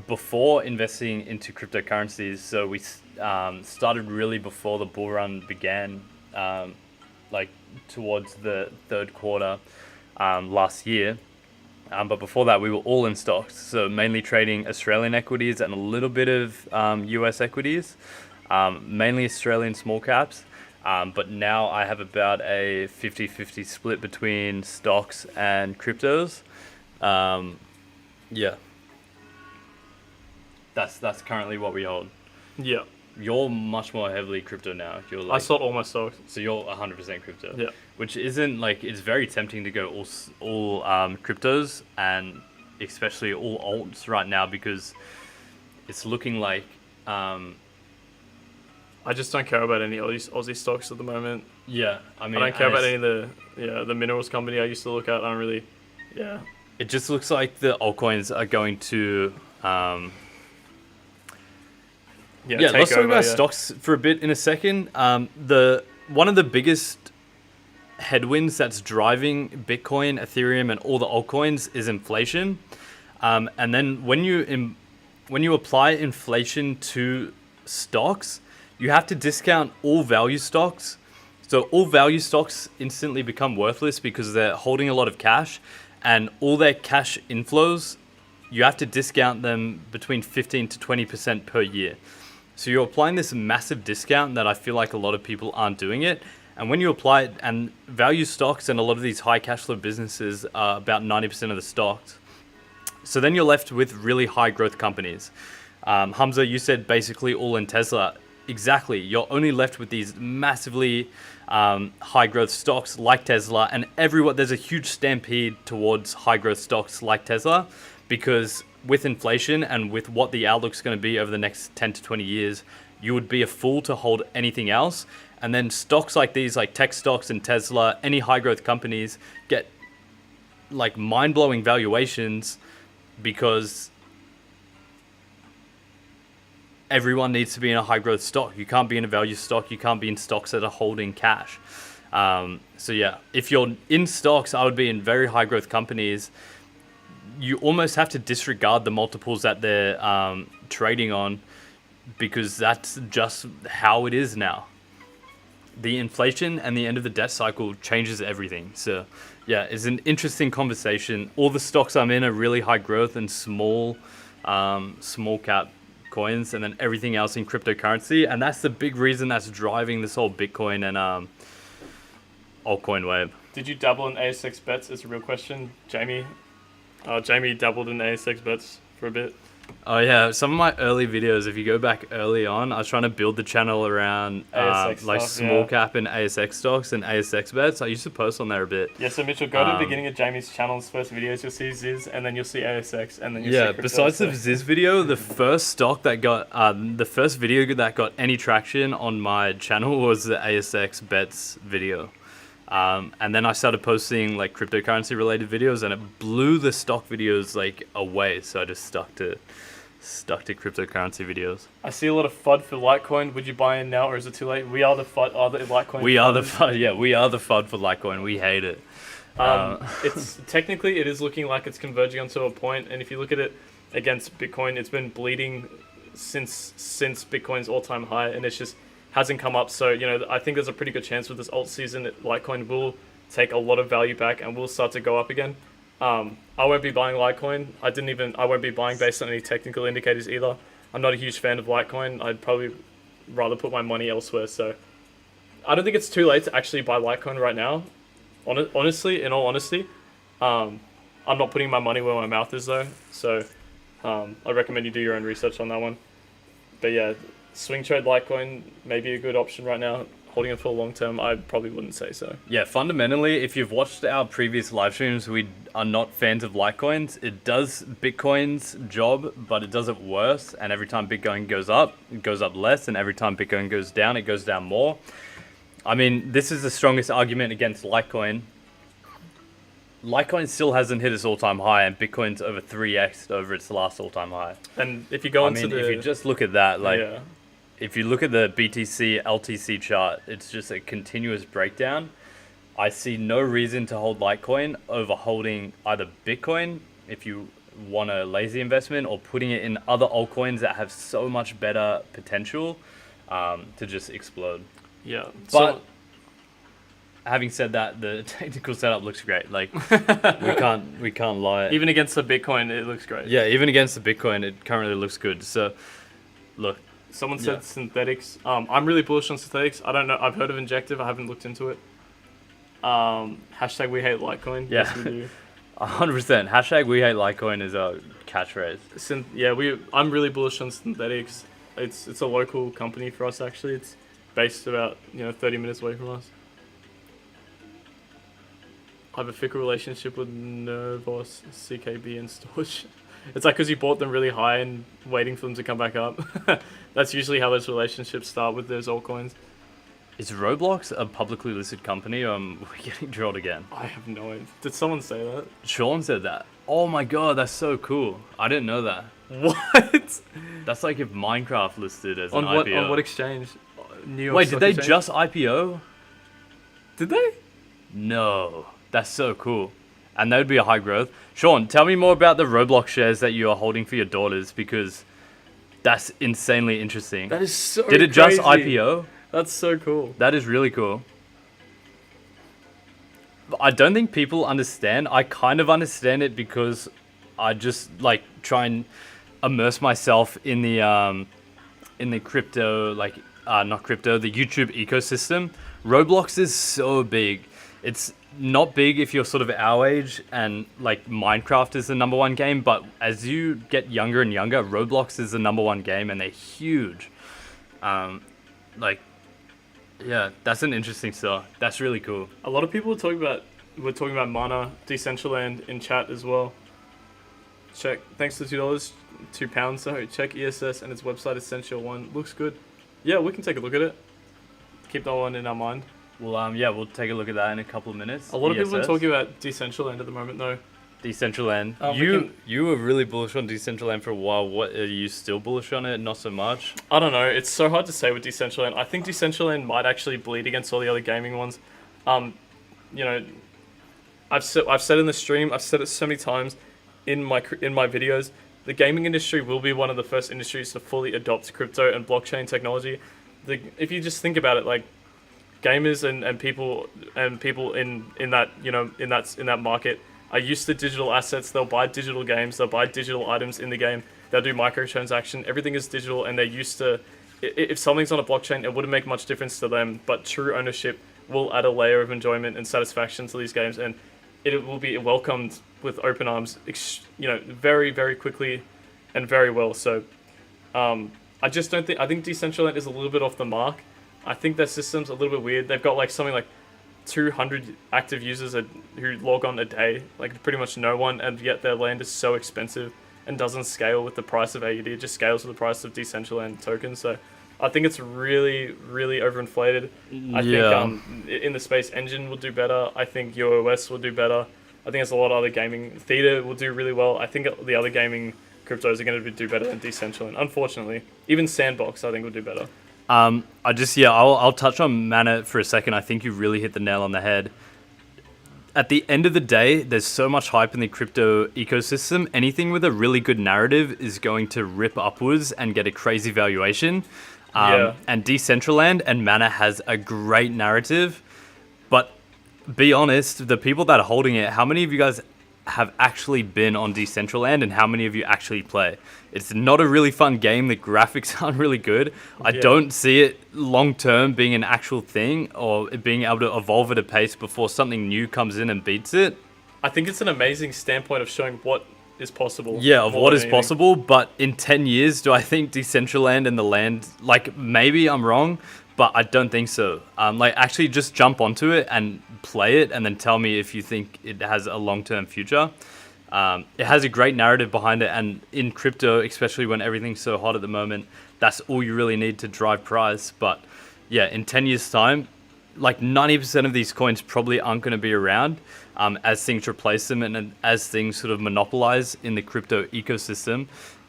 Before investing into cryptocurrencies, so we started really before the bull run began, like towards the third quarter last year. But before that, we were all in stocks, so mainly trading Australian equities and a little bit of US equities, mainly Australian small caps. But now I have about a 50-50 split between stocks and cryptos. Yeah. That's currently what we hold. Yeah. You're much more heavily crypto now. You're I like, sold all my stocks. so you're 100% crypto. Yeah. Which isn't like, it's very tempting to go all cryptos and especially all alts right now because it's looking like I just don't care about any Aussie stocks at the moment. yeah. I mean, I don't care and about any of the minerals company I used to look at. I don't really. Yeah. it just looks like the altcoins are going to Yeah. let's talk over, about yeah. stocks for a bit in a second. One of the biggest headwinds that's driving Bitcoin, Ethereum, and all the altcoins is inflation. And then when you apply inflation to stocks, you have to discount all value stocks. So all value stocks instantly become worthless because they're holding a lot of cash, and all their cash inflows, you have to discount them between 15 to 20% per year. So you're applying this massive discount that I feel like a lot of people aren't doing it. And when you apply it, and value stocks and a lot of these high cash flow businesses are about 90% of the stocks. So then you're left with really high growth companies. Hamza, you said basically all in Tesla. Exactly. You're only left with these massively high growth stocks like Tesla, and there's a huge stampede towards high growth stocks like Tesla because with inflation and with what the outlook's going to be over the next 10 to 20 years, you would be a fool to hold anything else. And then stocks like these, like tech stocks and Tesla, any high growth companies get like mind blowing valuations because everyone needs to be in a high growth stock. You can't be in a value stock. You can't be in stocks that are holding cash. So yeah, if you're in stocks, I would be in very high growth companies. You almost have to disregard the multiples that they're trading on because that's just how it is now. The inflation and the end of the debt cycle changes everything. So yeah, it's an interesting conversation. All the stocks I'm in are really high growth and small cap coins, and then everything else in cryptocurrency. And that's the big reason that's driving this whole Bitcoin and altcoin wave. Did you dabble in ASX bets? Is a real question, Jamie. Jamie dabbled in ASX bets for a bit. Oh yeah, some of my early videos, if you go back early on, I was trying to build the channel around ASX like stuff, small yeah. cap and ASX stocks and ASX bets. I used to post on there a bit. Yeah, so Mitchell, go to the beginning of Jamie's channel's first videos. You'll see Ziz, and then you'll see ASX, and then you'll see crypto. Besides the Ziz video, the first video that got any traction on my channel was the ASX bets video. And then I started posting like cryptocurrency related videos, and it blew the stock videos like away. So I just stuck to stuck to cryptocurrency videos. I see a lot of FUD for Litecoin. Would you buy in now, or is it too late? We are the FUD. Are the Litecoin? We are the FUD. FUD. Yeah, we are the FUD for Litecoin. We hate it. It's technically it is looking like it's converging onto a point, and if you look at it against Bitcoin, it's been bleeding since Bitcoin's all-time high, and it's just hasn't come up. So I think there's a pretty good chance with this alt season that Litecoin will take a lot of value back and will start to go up again. I won't be buying Litecoin. I won't be buying based on any technical indicators either. I'm not a huge fan of Litecoin. I'd probably rather put my money elsewhere. So I don't think it's too late to actually buy Litecoin right now. Honestly, in all honesty, I'm not putting my money where my mouth is though. So I recommend you do your own research on that one. But yeah, swing trade Litecoin may be a good option right now. Holding it for long term, I probably wouldn't say so. Yeah, fundamentally, if you've watched our previous live streams, we are not fans of Litecoins. It does Bitcoin's job, but it does it worse. And every time Bitcoin goes up, it goes up less. And every time Bitcoin goes down, it goes down more. I mean, this is the strongest argument against Litecoin. Litecoin still hasn't hit its all-time high, and Bitcoin's over 3x over its last all-time high. And if you go into if you just look at that, like, yeah. if you look at the BTC LTC chart, it's just a continuous breakdown. I see no reason to hold Litecoin over holding either Bitcoin if you want a lazy investment, or putting it in other altcoins that have so much better potential to just explode. Yeah, But having said that, the technical setup looks great. Like we can't lie. even against the Bitcoin, it looks great. Yeah, even against the Bitcoin, it currently looks good. So, look. Someone said Yeah. synthetics. I'm really bullish on synthetics. I don't know. I've heard of Injective. I haven't looked into it. Hashtag we hate Litecoin. Yeah. Yes, we do. 100%. Hashtag we hate Litecoin is our catchphrase. I'm really bullish on synthetics. It's a local company for us actually. It's based about 30 minutes away from us. I have a fickle relationship with Nervos, CKB, and Storage. It's like because you bought them really high and waiting for them to come back up. That's usually how those relationships start with those altcoins. Is Roblox a publicly listed company, or am we getting drilled again? I have no idea. Did someone say that? Sean said that. Oh my god, that's so cool. I didn't know that. What? That's like if Minecraft listed as On an what IPO. on what exchange? New York Wait, Stock did they Exchange? just IPO? Did they? No. That's so cool. And that would be a high growth. Sean, tell me more about the Roblox shares that you are holding for your daughters, because that's insanely interesting. That is so Did it just crazy. IPO? That's so cool. That is really cool. But I don't think people understand. I kind of understand it because I just like try and immerse myself in the crypto, not crypto, the YouTube ecosystem. Roblox is so big. It's not big if you're sort of our age, and like Minecraft is the number one game, but as you get younger and younger, Roblox is the number one game, and they're huge. Yeah, that's an interesting stuff. That's really cool. A lot of people were talking about Mana, Decentraland in chat as well. Check. Thanks to $2, £2. Sorry. Check ESS and its website Essential One. Looks good. Yeah, we can take a look at it. Keep that one in our mind. Well, yeah, we'll take a look at that in a couple of minutes. A lot of people are ESS. talking about Decentraland at the moment, though. Decentraland. We You were really bullish on Decentraland for a while. What, are you still bullish on it? Not so much. I don't know. It's so hard to say with Decentraland. I think Decentraland might actually bleed against all the other gaming ones. I've said in the stream, I've said it so many times in my videos. The gaming industry will be one of the first industries to fully adopt crypto and blockchain technology. If you just think about it, like gamers and people in that market are used to digital assets. They'll buy digital games. They'll buy digital items in the game. They'll do microtransaction. Everything is digital, and they're used to. If something's on a blockchain, it wouldn't make much difference to them. But true ownership will add a layer of enjoyment and satisfaction to these games, and it will be welcomed with open arms. Very, very quickly, and very well. So, I just don't think. I think Decentraland is a little bit off the mark. I think their system's a little bit weird. They've got like something like 200 active users who log on a day, like pretty much no one, and yet their land is so expensive and doesn't scale with the price of AUD. It just scales with the price of Decentraland tokens. So I think it's really, really overinflated. I think in the space, Engine will do better. I think UOS will do better. I think there's a lot of other gaming. Theta will do really well. I think the other gaming cryptos are going to do better than Decentraland. Unfortunately, even Sandbox I think will do better. I'll touch on Mana for a second. I think you really hit the nail on the head. At the end of the day, there's so much hype in the crypto ecosystem. Anything with a really good narrative is going to rip upwards and get a crazy valuation. And Decentraland and Mana has a great narrative. But be honest, the people that are holding it, how many of you guys have actually been on Decentraland and how many of you actually play? It's not a really fun game. The graphics aren't really good. I don't see it long term being an actual thing or it being able to evolve at a pace before something new comes in and beats it. I think it's an amazing standpoint of showing what is possible. Yeah, of what is possible. But in 10 years, do I think Decentraland and the land, like maybe I'm wrong, but I don't think so. Like actually just jump onto it and play it and then tell me if you think it has a long-term future. It has a great narrative behind it, and in crypto, especially when everything's so hot at the moment, that's all you really need to drive price. But yeah, in 10 years time, like 90% of these coins probably aren't going to be around as things replace them and as things sort of monopolize in the crypto ecosystem.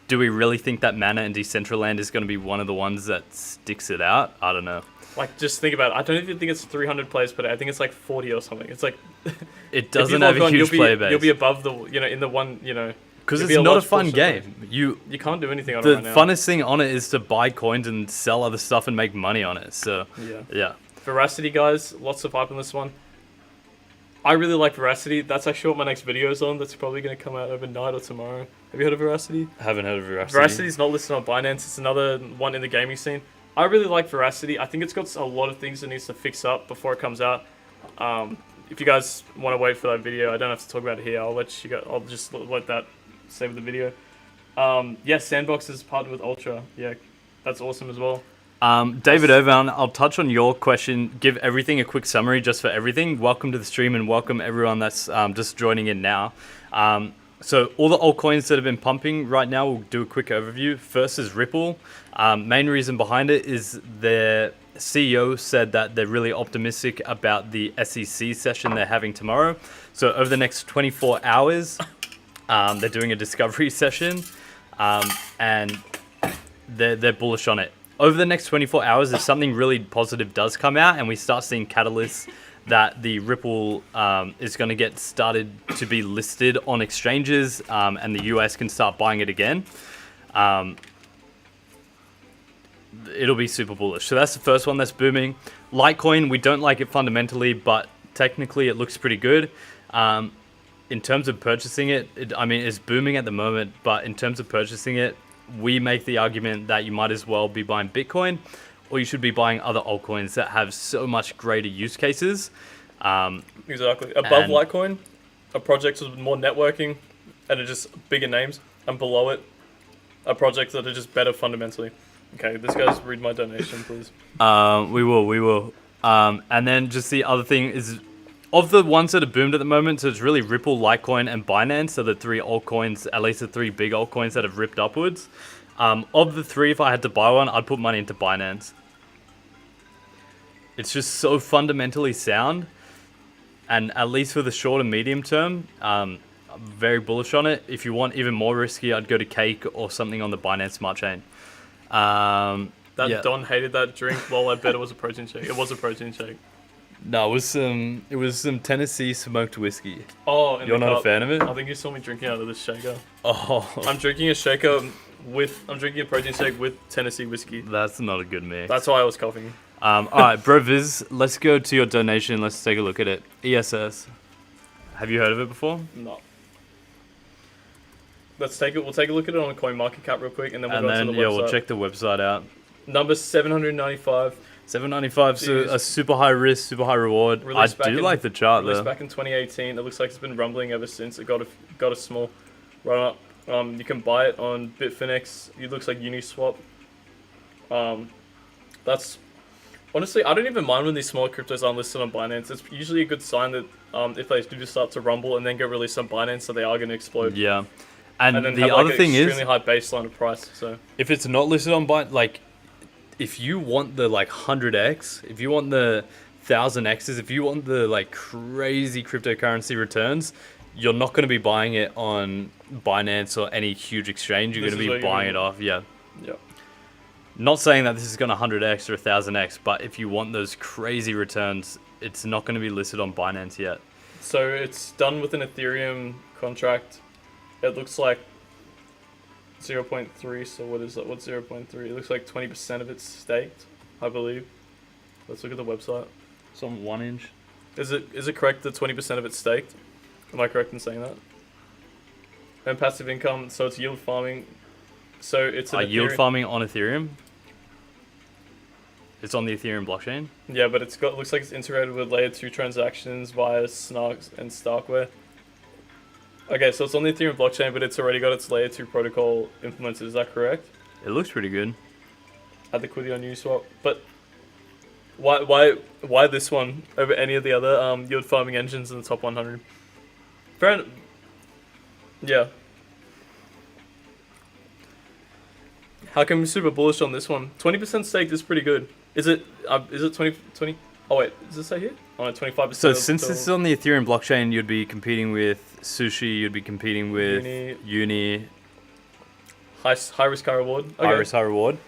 Do we really think that Mana and Decentraland is going to be one of the ones that sticks it out? I don't know. Like, just think about it. I don't even think it's 300 players per day. I think it's like 40 or something. It's like... It doesn't have a huge player base. You'll be above the, in the one, Because it's not a fun game. You can't do anything on it right now. The funnest thing on it is to buy coins and sell other stuff and make money on it. So, yeah. Veracity, guys. Lots of hype on this one. I really like Veracity. That's actually what my next video is on. That's probably going to come out overnight or tomorrow. Have you heard of Veracity? I haven't heard of Veracity. Veracity's not listed on Binance. It's another one in the gaming scene. I really like Veracity. I think it's got a lot of things it needs to fix up before it comes out. If you guys want to wait for that video, I don't have to talk about it here. I'll just let that save the video. Sandbox is partnered with Ultra. Yeah, that's awesome as well. David Irvine, I'll touch on your question. Give everything a quick summary just for everything. Welcome to the stream and welcome everyone that's just joining in now. So all the altcoins that have been pumping right now, we'll do a quick overview. First is Ripple. Main reason behind it is their CEO said that they're really optimistic about the SEC session they're having tomorrow. So over the next 24 hours, they're doing a discovery session and they're bullish on it. Over the next 24 hours, if something really positive does come out and we start seeing catalysts that the Ripple is going to get started to be listed on exchanges and the US can start buying it again, it'll be super bullish. So that's the first one that's booming. Litecoin, we don't like it fundamentally, but technically it looks pretty good. In terms of purchasing it, it's booming at the moment, but in terms of purchasing it, we make the argument that you might as well be buying Bitcoin or you should be buying other altcoins that have so much greater use cases. Exactly. Above Litecoin, a project with more networking and are just bigger names, and below it, a project that are just better fundamentally. Okay, this guy's read my donation, please. We will. And then just the other thing is, of the ones that are boomed at the moment, so it's really Ripple, Litecoin, and Binance. So the three altcoins, at least the three big altcoins that have ripped upwards. Of the three, if I had to buy one, I'd put money into Binance. It's just so fundamentally sound. And at least for the short and medium term, I'm very bullish on it. If you want even more risky, I'd go to Cake or something on the Binance Smart Chain. Don hated that drink. Well, I bet it was a protein shake. It was a protein shake. No, it was some Tennessee smoked whiskey. Oh, you're not a fan of it? I think you saw me drinking out of this shaker. Oh, I'm drinking a protein shake with Tennessee whiskey. That's not a good mix. That's why I was coughing. All right, Bro Viz, let's go to your donation. Let's take a look at it. ESS. Have you heard of it before? No. We'll take a look at it on CoinMarketCap real quick, and then we'll go to the website. We'll check the website out. Number 795. 795, so a super high risk, super high reward. I do like the chart though. Back in 2018, it looks like it's been rumbling ever since. It got a small run up. You can buy it on Bitfinex. It looks like Uniswap. That's honestly, I don't even mind when these smaller cryptos aren't listed on Binance. It's usually a good sign that if they do start to rumble and then get released on Binance, so they are going to explode. Yeah, and then the other thing is extremely high baseline of price. So if it's not listed on Binance, like, if you want the 100x, if you want the 1000x's, if you want the crazy cryptocurrency returns, you're not going to be buying it on Binance or any huge exchange. You're This going is to where be you're buying it gonna- off. Yeah. Yeah. Not saying that this is going to 100x or 1000x, but if you want those crazy returns, it's not going to be listed on Binance yet. So it's done with an Ethereum contract. It looks like 0.3. So what is that? What's 0.3? It looks like 20% of it's staked, I believe. Let's look at the website. It's on 1 inch. Is it correct that 20% of it's staked? Am I correct in saying that? And passive income, so it's yield farming. So it's an Yield Ethereum- farming on Ethereum. It's on the Ethereum blockchain. Yeah, but looks like it's integrated with layer 2 transactions via Snarks and Starkware. Okay, so it's on the Ethereum blockchain, but it's already got its layer 2 protocol implemented. Is that correct? It looks pretty good. At the Quiddly on Uniswap, but why this one over any of the other yield farming engines in the top 100? Fair enough. Yeah. How come you're super bullish on this one? 20% staked is pretty good. Is it 20? Oh wait, does it say here? Oh no, 25%. So since this is on the Ethereum blockchain, you'd be competing with Sushi, you'd be competing with Uni, high risk, high reward. Okay. high risk, high reward.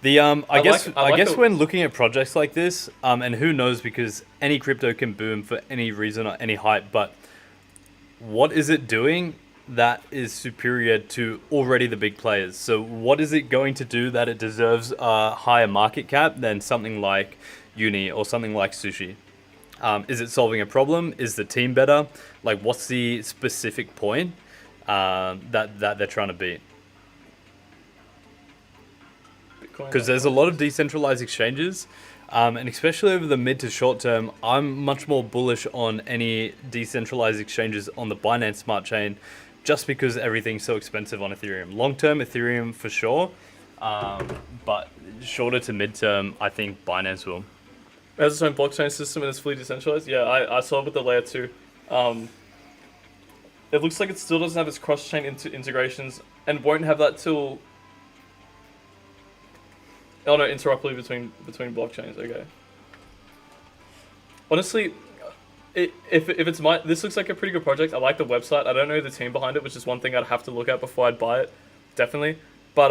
The I guess the- when looking at projects like this, and who knows, because any crypto can boom for any reason or any hype, but what is it doing that is superior to already the big players? So what is it going to do that it deserves a higher market cap than something like Uni or something like Sushi? Is it solving a problem? Is the team better? Like, what's the specific point that they're trying to beat? Because there's a lot of decentralized exchanges, and especially over the mid to short term, I'm much more bullish on any decentralized exchanges on the Binance Smart Chain, just because everything's so expensive on Ethereum. Long term, Ethereum for sure, but shorter to mid term, I think Binance will. It has its own blockchain system and it's fully decentralized. Yeah, I saw it with the layer 2. It looks like it still doesn't have its cross-chain integrations and won't have that till... Oh no, interoperability between blockchains. Okay. Honestly, if it's this looks like a pretty good project. I like the website. I don't know the team behind it, which is one thing I'd have to look at before I'd buy it. Definitely, but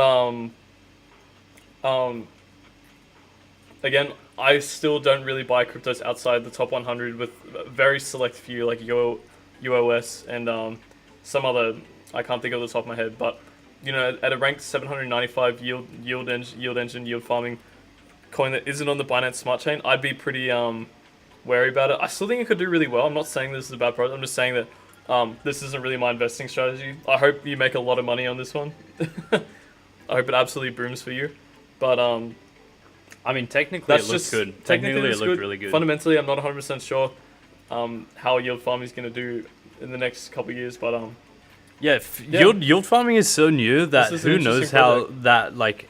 again, I still don't really buy cryptos outside the top 100 with a very select few like UOS and some other I can't think of the top of my head, but. You know, at a ranked 795 yield engine, yield farming coin that isn't on the Binance Smart Chain, I'd be pretty wary about it. I still think it could do really well. I'm not saying this is a bad product. I'm just saying that this isn't really my investing strategy. I hope you make a lot of money on this one. I hope it absolutely booms for you. But I mean, technically that's it looks just good. Technically it looked really good. Fundamentally, I'm not 100% sure how yield farming is going to do in the next couple of years, but Yeah, yield farming is so new that This is an who knows interesting how project. that like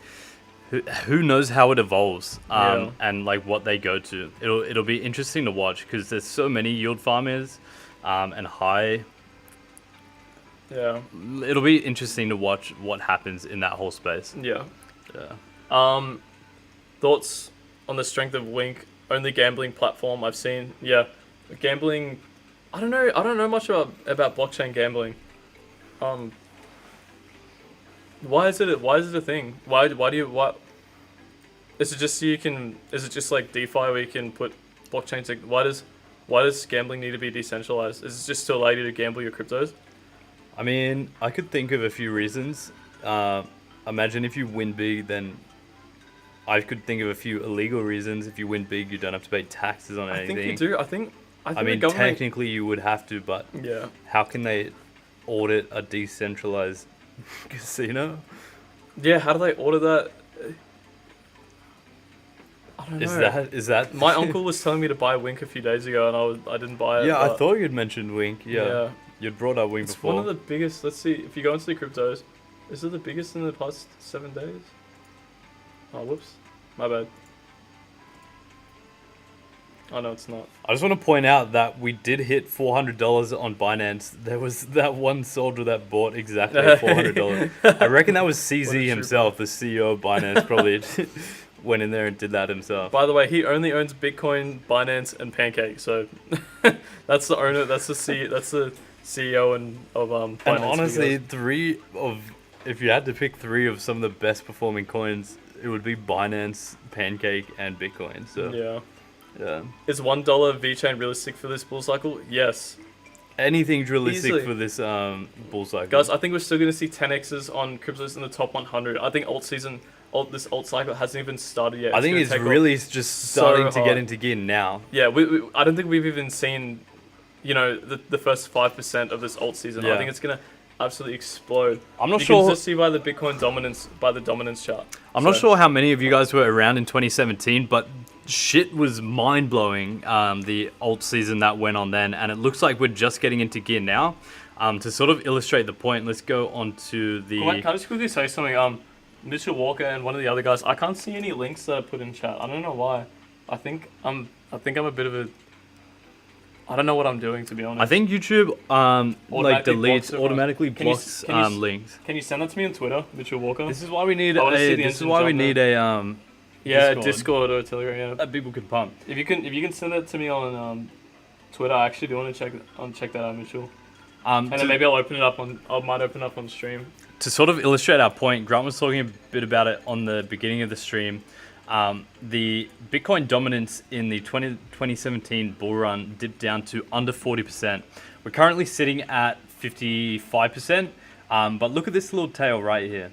who knows how it evolves Yeah. and like what they go to. It'll be interesting to watch because there's so many yield farmers and high. yeah. It'll be interesting to watch what happens in that whole space. Yeah. Yeah. Thoughts on the strength of Wink? Only gambling platform I've seen. Yeah, gambling. I don't know much about blockchain gambling. Why is it a thing? Why do you Is it just so you can? Is it just like DeFi where you can put blockchains? Why does gambling need to be decentralized? Is it just to allow you to gamble your cryptos? I mean, I could think of a few reasons. Imagine if you win big, then I could think of a few illegal reasons. If you win big, you don't have to pay taxes on anything. I think you do. I think I mean, the government. technically you would have to, but Yeah. how can they audit a decentralized casino? Yeah. How do they order that? I don't know. Is that My uncle was telling me to buy Wink a few days ago, and I didn't buy it. Yeah, I but thought you'd mentioned Wink. Yeah, you'd brought up Wink it's before. one of the biggest. Let's see if you go into the cryptos. Is it the biggest in the past 7 days? Oh, whoops, my bad. Oh no, it's not. I just want to point out that we did hit $400 on Binance. There was that one soldier that bought exactly $400. I reckon that was What a CZ trooper. himself, the CEO of Binance, probably went in there and did that himself. By the way, he only owns Bitcoin, Binance, and Pancake. So that's the owner. That's the CEO of And Binance honestly, videos. if you had to pick three of some of the best performing coins, it would be Binance, Pancake, and Bitcoin. So Yeah. yeah. Is $1 VeChain realistic for this bull cycle? Yes. Anything's realistic Easily. for this bull cycle. Guys, I think we're still going to see 10x's on cryptos in the top 100. I think this alt cycle hasn't even started yet. I think gonna it's take off really just so starting to get hard. into gear now. Yeah, I don't think we've even seen, the first 5% of this alt season. Yeah. I think it's going to absolutely explode. I'm not You sure. can just see by the Bitcoin dominance, by the dominance chart. I'm not So, sure how many of you guys were around in 2017, but shit was mind blowing. The alt season that went on then, and it looks like we're just getting into gear now. To sort of illustrate the point, let's go on to the. Can I just quickly say something? Mitchell Walker and one of the other guys, I can't see any links that I put in chat. I don't know why. I think I'm a bit of a. I don't know what I'm doing, to be honest. I think YouTube automatically Can you- blocks can you s- links. Can you send that to me on Twitter, Mitchell Walker? This is why we need I wanna see the This is engine why we jump need a yeah, Discord. Discord or Telegram. Yeah. that people can pump. If you can send that to me on Twitter, I actually do want to check that out, Mitchell. And then maybe I might open up on stream. To sort of illustrate our point, Grant was talking a bit about it on the beginning of the stream. The Bitcoin dominance in the 2017 bull run dipped down to under 40%. We're currently sitting at 55%, but look at this little tail right here.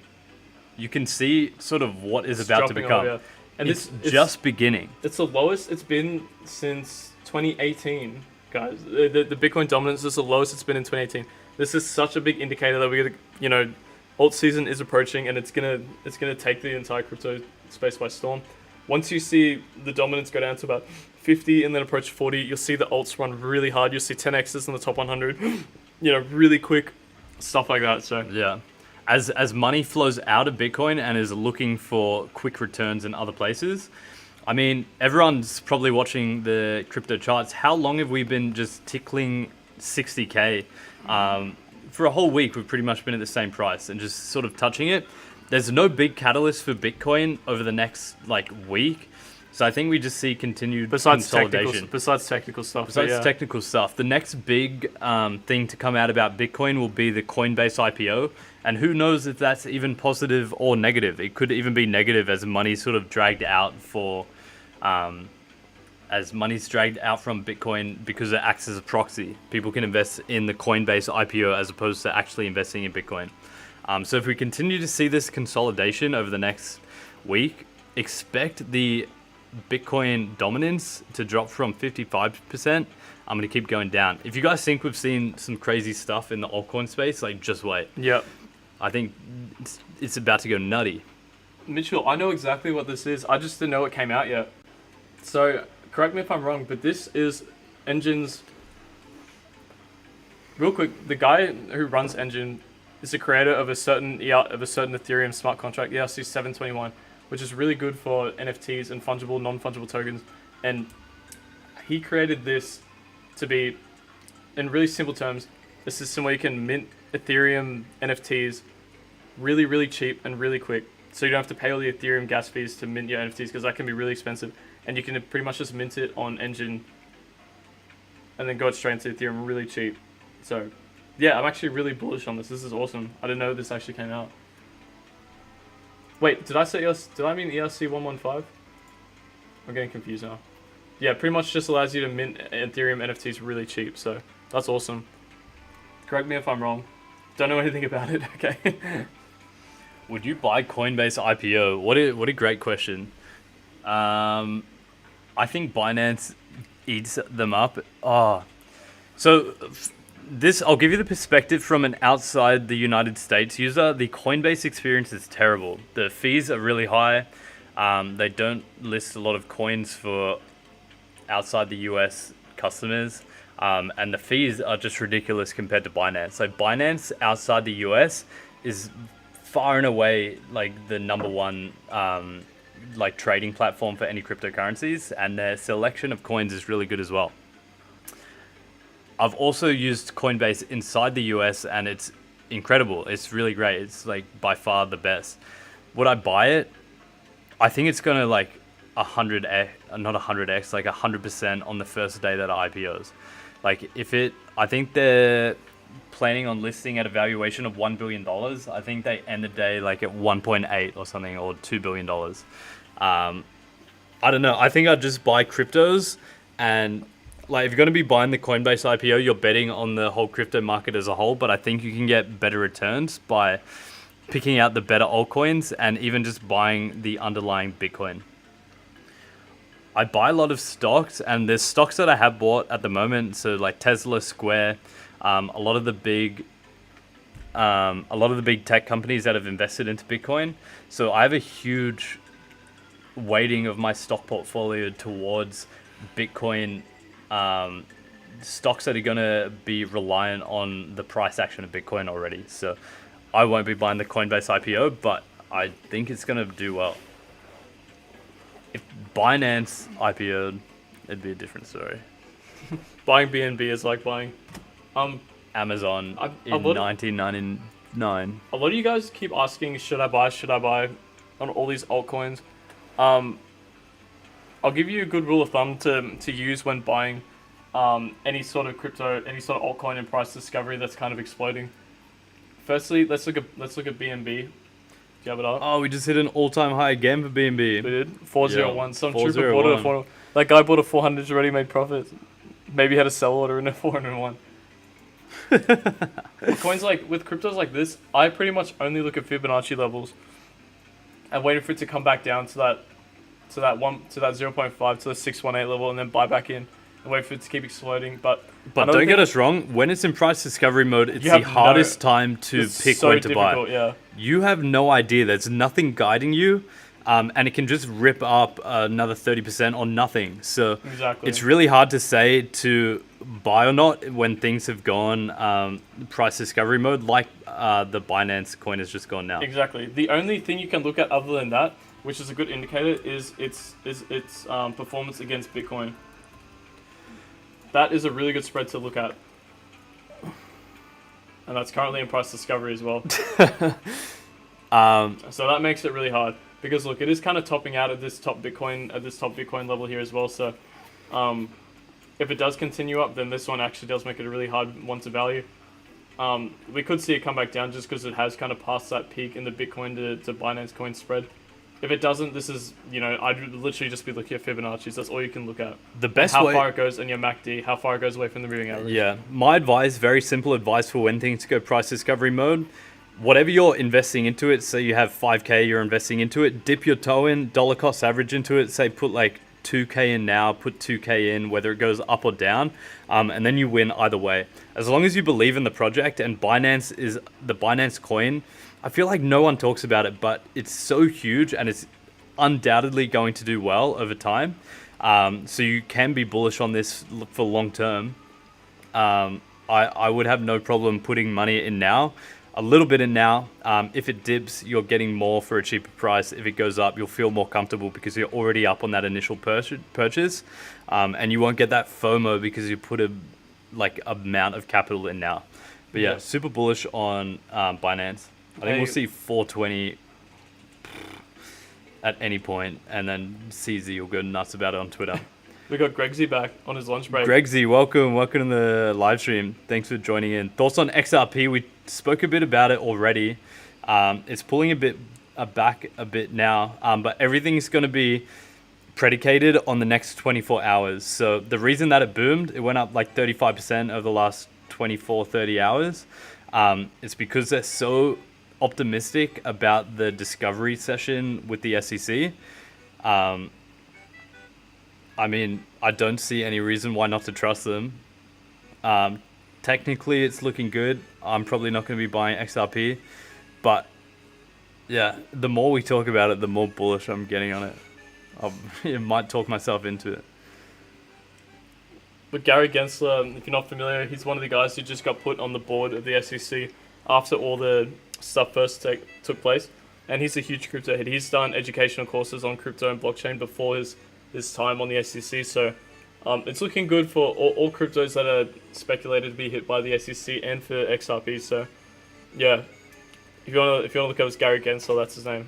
You can see sort of what is about to dropping become. off, yeah. And It's just beginning. It's the lowest it's been since 2018, guys. The Bitcoin dominance is the lowest it's been in 2018. This is such a big indicator that we're gonna, alt season is approaching, and it's gonna take the entire crypto space by storm. Once you see the dominance go down to about 50 and then approach 40, you'll see the alts run really hard. You'll see 10x's in the top 100, really quick, stuff like that. So Yeah. As money flows out of Bitcoin and is looking for quick returns in other places, I mean, everyone's probably watching the crypto charts. How long have we been just tickling 60K? For a whole week, we've pretty much been at the same price and just sort of touching it. There's no big catalyst for Bitcoin over the next week. So I think we just see continued consolidation. Besides technical stuff. Besides technical stuff, the next big thing to come out about Bitcoin will be the Coinbase IPO. And who knows if that's even positive or negative. It could even be negative as money's sort of dragged out from Bitcoin because it acts as a proxy. People can invest in the Coinbase IPO as opposed to actually investing in Bitcoin. So if we continue to see this consolidation over the next week, expect the Bitcoin dominance to drop from 55%. I'm going to keep going down. If you guys think we've seen some crazy stuff in the altcoin space, just wait. Yep. I think it's about to go nutty. Mitchell, I know exactly what this is. I just didn't know it came out yet. So, correct me if I'm wrong, but this is Engine's... Real quick, the guy who runs Engine is the creator of a certain Ethereum smart contract, ERC 721, which is really good for NFTs and fungible, non-fungible tokens. And he created this to be, in really simple terms, a system where you can mint Ethereum NFTs really, really cheap and really quick. So you don't have to pay all the Ethereum gas fees to mint your NFTs, because that can be really expensive. And you can pretty much just mint it on Engine and then go it straight into Ethereum really cheap. So yeah, I'm actually really bullish on this. This is awesome. I didn't know this actually came out. Wait, did I mean ERC 115? I'm getting confused now. Yeah, pretty much just allows you to mint Ethereum NFTs really cheap. So that's awesome. Correct me if I'm wrong. Don't know anything about it. Okay. Would you buy Coinbase IPO? What a great question. I think Binance eats them up. So this, I'll give you the perspective from an outside the United States user. The Coinbase experience is terrible. The fees are really high. They don't list a lot of coins for outside the US customers. And the fees are just ridiculous compared to Binance. So Binance outside the US is far and away the number one trading platform for any cryptocurrencies, and their selection of coins is really good as well. I've also used Coinbase inside the US, and it's incredible. It's really great. It's by far the best. Would I buy it? I think it's gonna 100x, not 100x, 100% on the first day that it IPOs. I think the planning on listing at a valuation of $1 billion. I think they end the day like at 1.8 or something, or $2 billion. I don't know. I think I'd just buy cryptos, and like if you're going to be buying the Coinbase IPO, you're betting on the whole crypto market as a whole, but I think you can get better returns by picking out the better altcoins and even just buying the underlying Bitcoin. I buy a lot of stocks, and there's stocks that I have bought at the moment. So like Tesla, Square, a lot of the big tech companies that have invested into Bitcoin. So I have a huge weighting of my stock portfolio towards Bitcoin stocks that are going to be reliant on the price action of Bitcoin already. So I won't be buying the Coinbase IPO, but I think it's going to do well. If Binance IPO'd, it'd be a different story. Buying BNB is like buying Amazon in 1999. A lot of you guys keep asking, should I buy on all these altcoins. I'll give you a good rule of thumb to use when buying any sort of crypto, any sort of altcoin in price discovery that's kind of exploding. Firstly, let's look at BNB. Do you have it up? Oh, we just hit an all-time high again for BNB. We did 401. Yeah, Some trooper bought it at 401. That guy bought a 400, already made profit. Maybe had a sell order in a 401. Coins like with cryptos like this, I pretty much only look at Fibonacci levels and waiting for it to come back down to that 0.5 to the 618 level, and then buy back in and wait for it to keep exploding. But don't get us wrong, when it's in price discovery mode, it's the hardest time to pick so when to buy. Yeah. You have no idea. There's nothing guiding you, and it can just rip up another 30% or nothing. So exactly. It's really hard to say to buy or not when things have gone price discovery mode, like the Binance coin has just gone now. Exactly. The only thing you can look at other than that, which is a good indicator, is its performance against Bitcoin. That is a really good spread to look at. And that's currently in price discovery as well. So that makes it really hard. Because look, it is kind of topping out at this top Bitcoin level here as well. So if it does continue up, then this one actually does make it a really hard one to value. We could see it come back down just because it has kind of passed that peak in the Bitcoin to Binance coin spread. If it doesn't, this is, I'd literally just be looking at Fibonacci's. That's all you can look at. The best how way... far it goes, and your MACD, how far it goes away from the moving average. Yeah. My advice, very simple advice for when things go price discovery mode. Whatever you're investing into it, say you have 5K you're investing into it, dip your toe in, dollar cost average into it, say put like 2K in now, put 2K in, whether it goes up or down, and then you win either way. As long as you believe in the project, and Binance is the Binance coin, I feel like no one talks about it, but it's so huge and it's undoubtedly going to do well over time. So you can be bullish on this for long term. I would have no problem putting money in now, a little bit in now. If it dips, you're getting more for a cheaper price. If it goes up, you'll feel more comfortable because you're already up on that initial purchase, and you won't get that FOMO because you put a amount of capital in now. But yeah, super bullish on Binance. I think we'll see 420 at any point, and then CZ will go nuts about it on Twitter. We got Gregsy back on his lunch break. Gregsy, welcome to the live stream. Thanks for joining in. Thoughts on XRP? We spoke a bit about it already. It's pulling back a bit now, but everything's going to be predicated on the next 24 hours. So the reason that it boomed, it went up like 35% over the last 24, 30 hours. It's because they're so optimistic about the discovery session with the SEC. I mean, I don't see any reason why not to trust them. Technically, it's looking good. I'm probably not going to be buying XRP, but yeah, the more we talk about it, the more bullish I'm getting on it. I might talk myself into it. But Gary Gensler, if you're not familiar, he's one of the guys who just got put on the board of the SEC after all the stuff first took place, and he's a huge crypto head. He's done educational courses on crypto and blockchain before his time on the SEC, so it's looking good for all cryptos that are speculated to be hit by the SEC and for XRP. So yeah, if you want to look up, it's Gary Gensler, that's his name.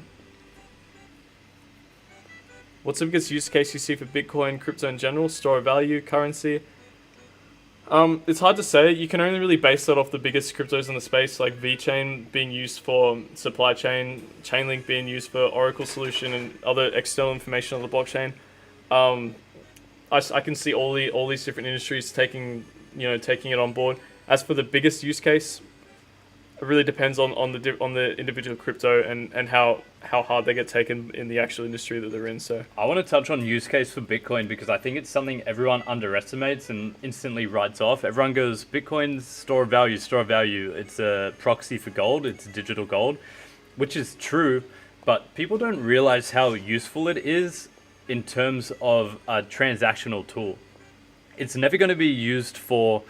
What's the biggest use case you see for Bitcoin, crypto in general? Store of value, currency? It's hard to say. You can only really base that off the biggest cryptos in the space, like VeChain being used for supply chain, Chainlink being used for Oracle solution and other external information on the blockchain. I can see all these different industries taking it on board. As for the biggest use case, it really depends on the individual crypto and how hard they get taken in the actual industry that they're in. So I want to touch on use case for Bitcoin because I think it's something everyone underestimates and instantly writes off. Everyone goes, Bitcoin's store of value, store of value. It's a proxy for gold. It's digital gold, which is true, but people don't realize how useful it is in terms of a transactional tool. It's never going to be used for,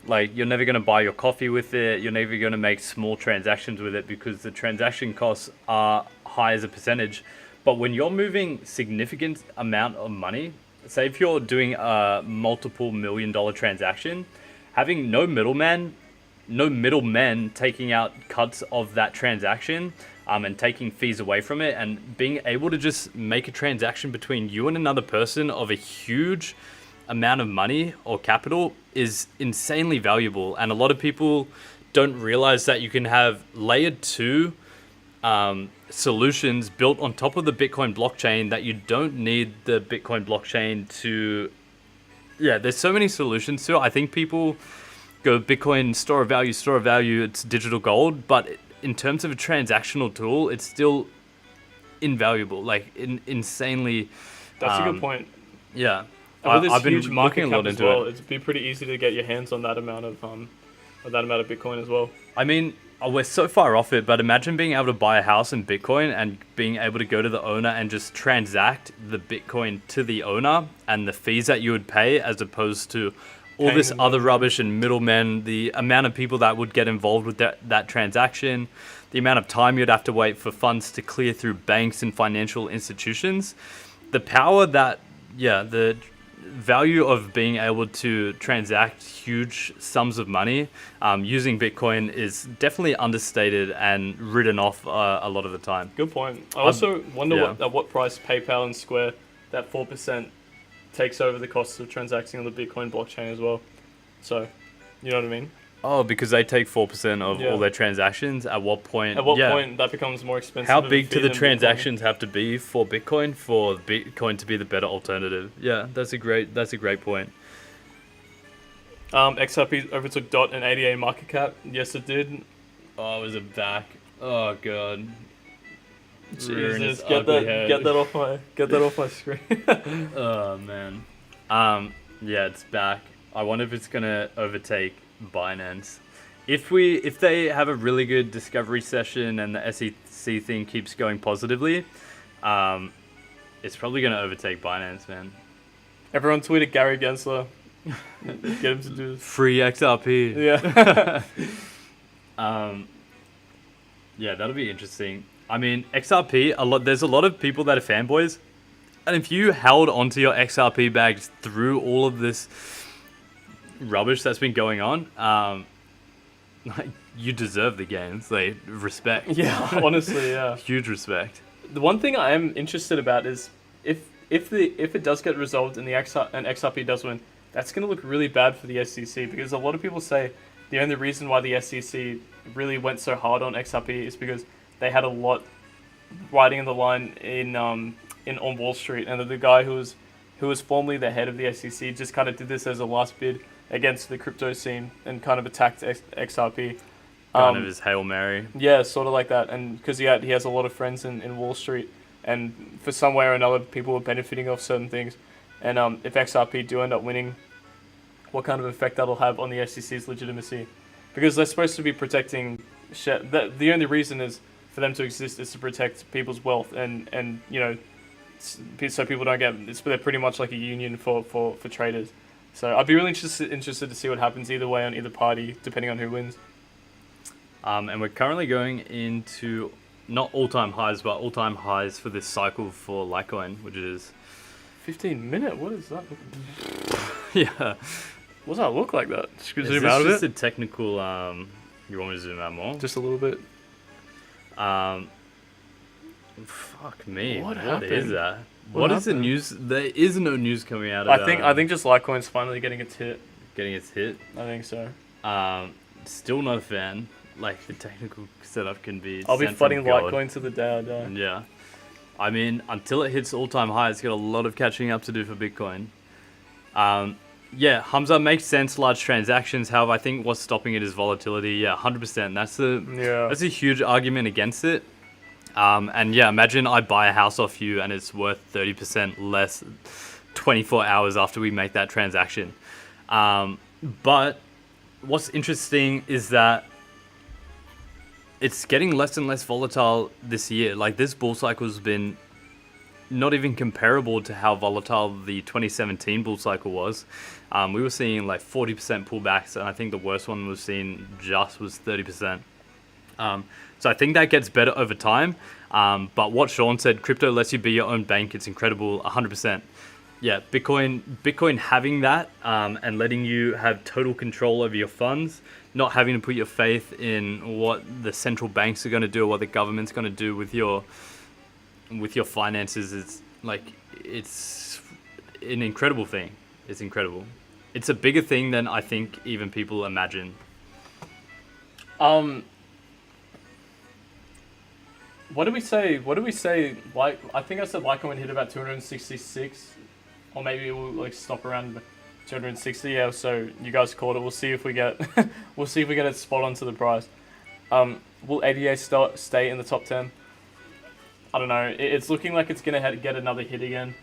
like, you're never going to buy your coffee with it. You're never going to make small transactions with it because the transaction costs are high as a percentage. But when you're moving significant amount of money, say if you're doing a multiple $1 million transaction, having no middlemen taking out cuts of that transaction and taking fees away from it, and being able to just make a transaction between you and another person of a huge amount of money or capital is insanely valuable. And a lot of people don't realize that you can have layer 2 solutions built on top of the Bitcoin blockchain, that you don't need the Bitcoin blockchain to. Yeah, there's so many solutions to it. I think people go Bitcoin store of value, it's digital gold, but in terms of a transactional tool, it's still invaluable, like insanely. that's a good point. Yeah. And with this I've been huge market looking a lot cap as into well, it. it'd be pretty easy to get your hands on that amount of Bitcoin as well. I mean, we're so far off it, but imagine being able to buy a house in Bitcoin and being able to go to the owner and just transact the Bitcoin to the owner and the fees that you would pay, as opposed to all Paying this the other middleman. rubbish and middlemen, the amount of people that would get involved with that transaction, the amount of time you'd have to wait for funds to clear through banks and financial institutions. The power that, the value of being able to transact huge sums of money using Bitcoin is definitely understated and written off a lot of the time. Good point. I also wonder yeah. at what price PayPal and Square, that 4% takes over the cost of transacting on the Bitcoin blockchain as well. So, you know what I mean? Oh, because they take 4% of Yeah. all their transactions. At what point? At what point that becomes more expensive? How of a big fee do the than Bitcoin? transactions have to be for Bitcoin to be the better alternative? Yeah, that's a great point. XRP overtook DOT and ADA market cap. Yes, it did. Oh, was it back? Oh god. Jesus, get that off my screen. Oh man. Yeah, it's back. I wonder if it's gonna overtake Binance. If they have a really good discovery session and the SEC thing keeps going positively, it's probably gonna overtake Binance, man. Everyone tweeted Gary Gensler. Get him to do this. Free XRP. Yeah. Yeah, that'll be interesting. I mean, XRP, there's a lot of people that are fanboys, and if you held onto your XRP bags through all of this rubbish that's been going on, like, you deserve the gains. Like, respect. Yeah, honestly, yeah. Huge respect. The one thing I am interested about is if it does get resolved and XRP does win, that's going to look really bad for the SEC, because a lot of people say the only reason why the SEC really went so hard on XRP is because they had a lot riding in the line on Wall Street, and the guy who was formerly the head of the SEC just kind of did this as a last bid against the crypto scene and kind of attacked XRP. Kind of his Hail Mary. Yeah, sort of like that, and because he has a lot of friends in Wall Street, and for some way or another, people are benefiting off certain things, and if XRP do end up winning, what kind of effect that'll have on the SEC's legitimacy, because they're supposed to be protecting shit. The only reason is for them to exist is to protect people's wealth, and you know, so people don't get. They're pretty much like a union for traders. So I'd be really interested to see what happens either way on either party, depending on who wins. And we're currently going into not all-time highs, but all-time highs for this cycle for Litecoin, which is 15-minute. What is that? yeah. What does that look like? That Is zoom this out of just it a technical? You want me to zoom out more? just a little bit. Fuck me. What What happened? is that? What What is the happened? news? There is no news coming out of I think just Litecoin's finally getting its hit. getting its hit. I think so. Still not a fan. Like, the technical setup can be. I'll be sent from flooding God. Litecoin to the day I die. Yeah. I mean, until it hits all-time high, it's got a lot of catching up to do for Bitcoin. Yeah, Hamza makes sense, large transactions. However, I think what's stopping it is volatility. Yeah, 100%. That's a huge argument against it. And yeah, imagine I buy a house off you and it's worth 30% less 24 hours after we make that transaction. But what's interesting is that it's getting less and less volatile this year. Like, this bull cycle has been not even comparable to how volatile the 2017 bull cycle was. We were seeing like 40% pullbacks, and I think the worst one we've seen just was 30%. So I think that gets better over time. But what Sean said, crypto lets you be your own bank. It's incredible, 100%. Yeah, Bitcoin having that and letting you have total control over your funds, not having to put your faith in what the central banks are going to do or what the government's going to do with your finances, is like, it's an incredible thing. It's incredible. It's a bigger thing than I think even people imagine. What did we say? Like, I think I said Litecoin would hit about 266, or maybe it will like stop around 260. Yeah, so you guys called it. We'll see if we get it spot on to the price. Will ADA stay in the top 10? I don't know. It's looking like it's gonna get another hit again.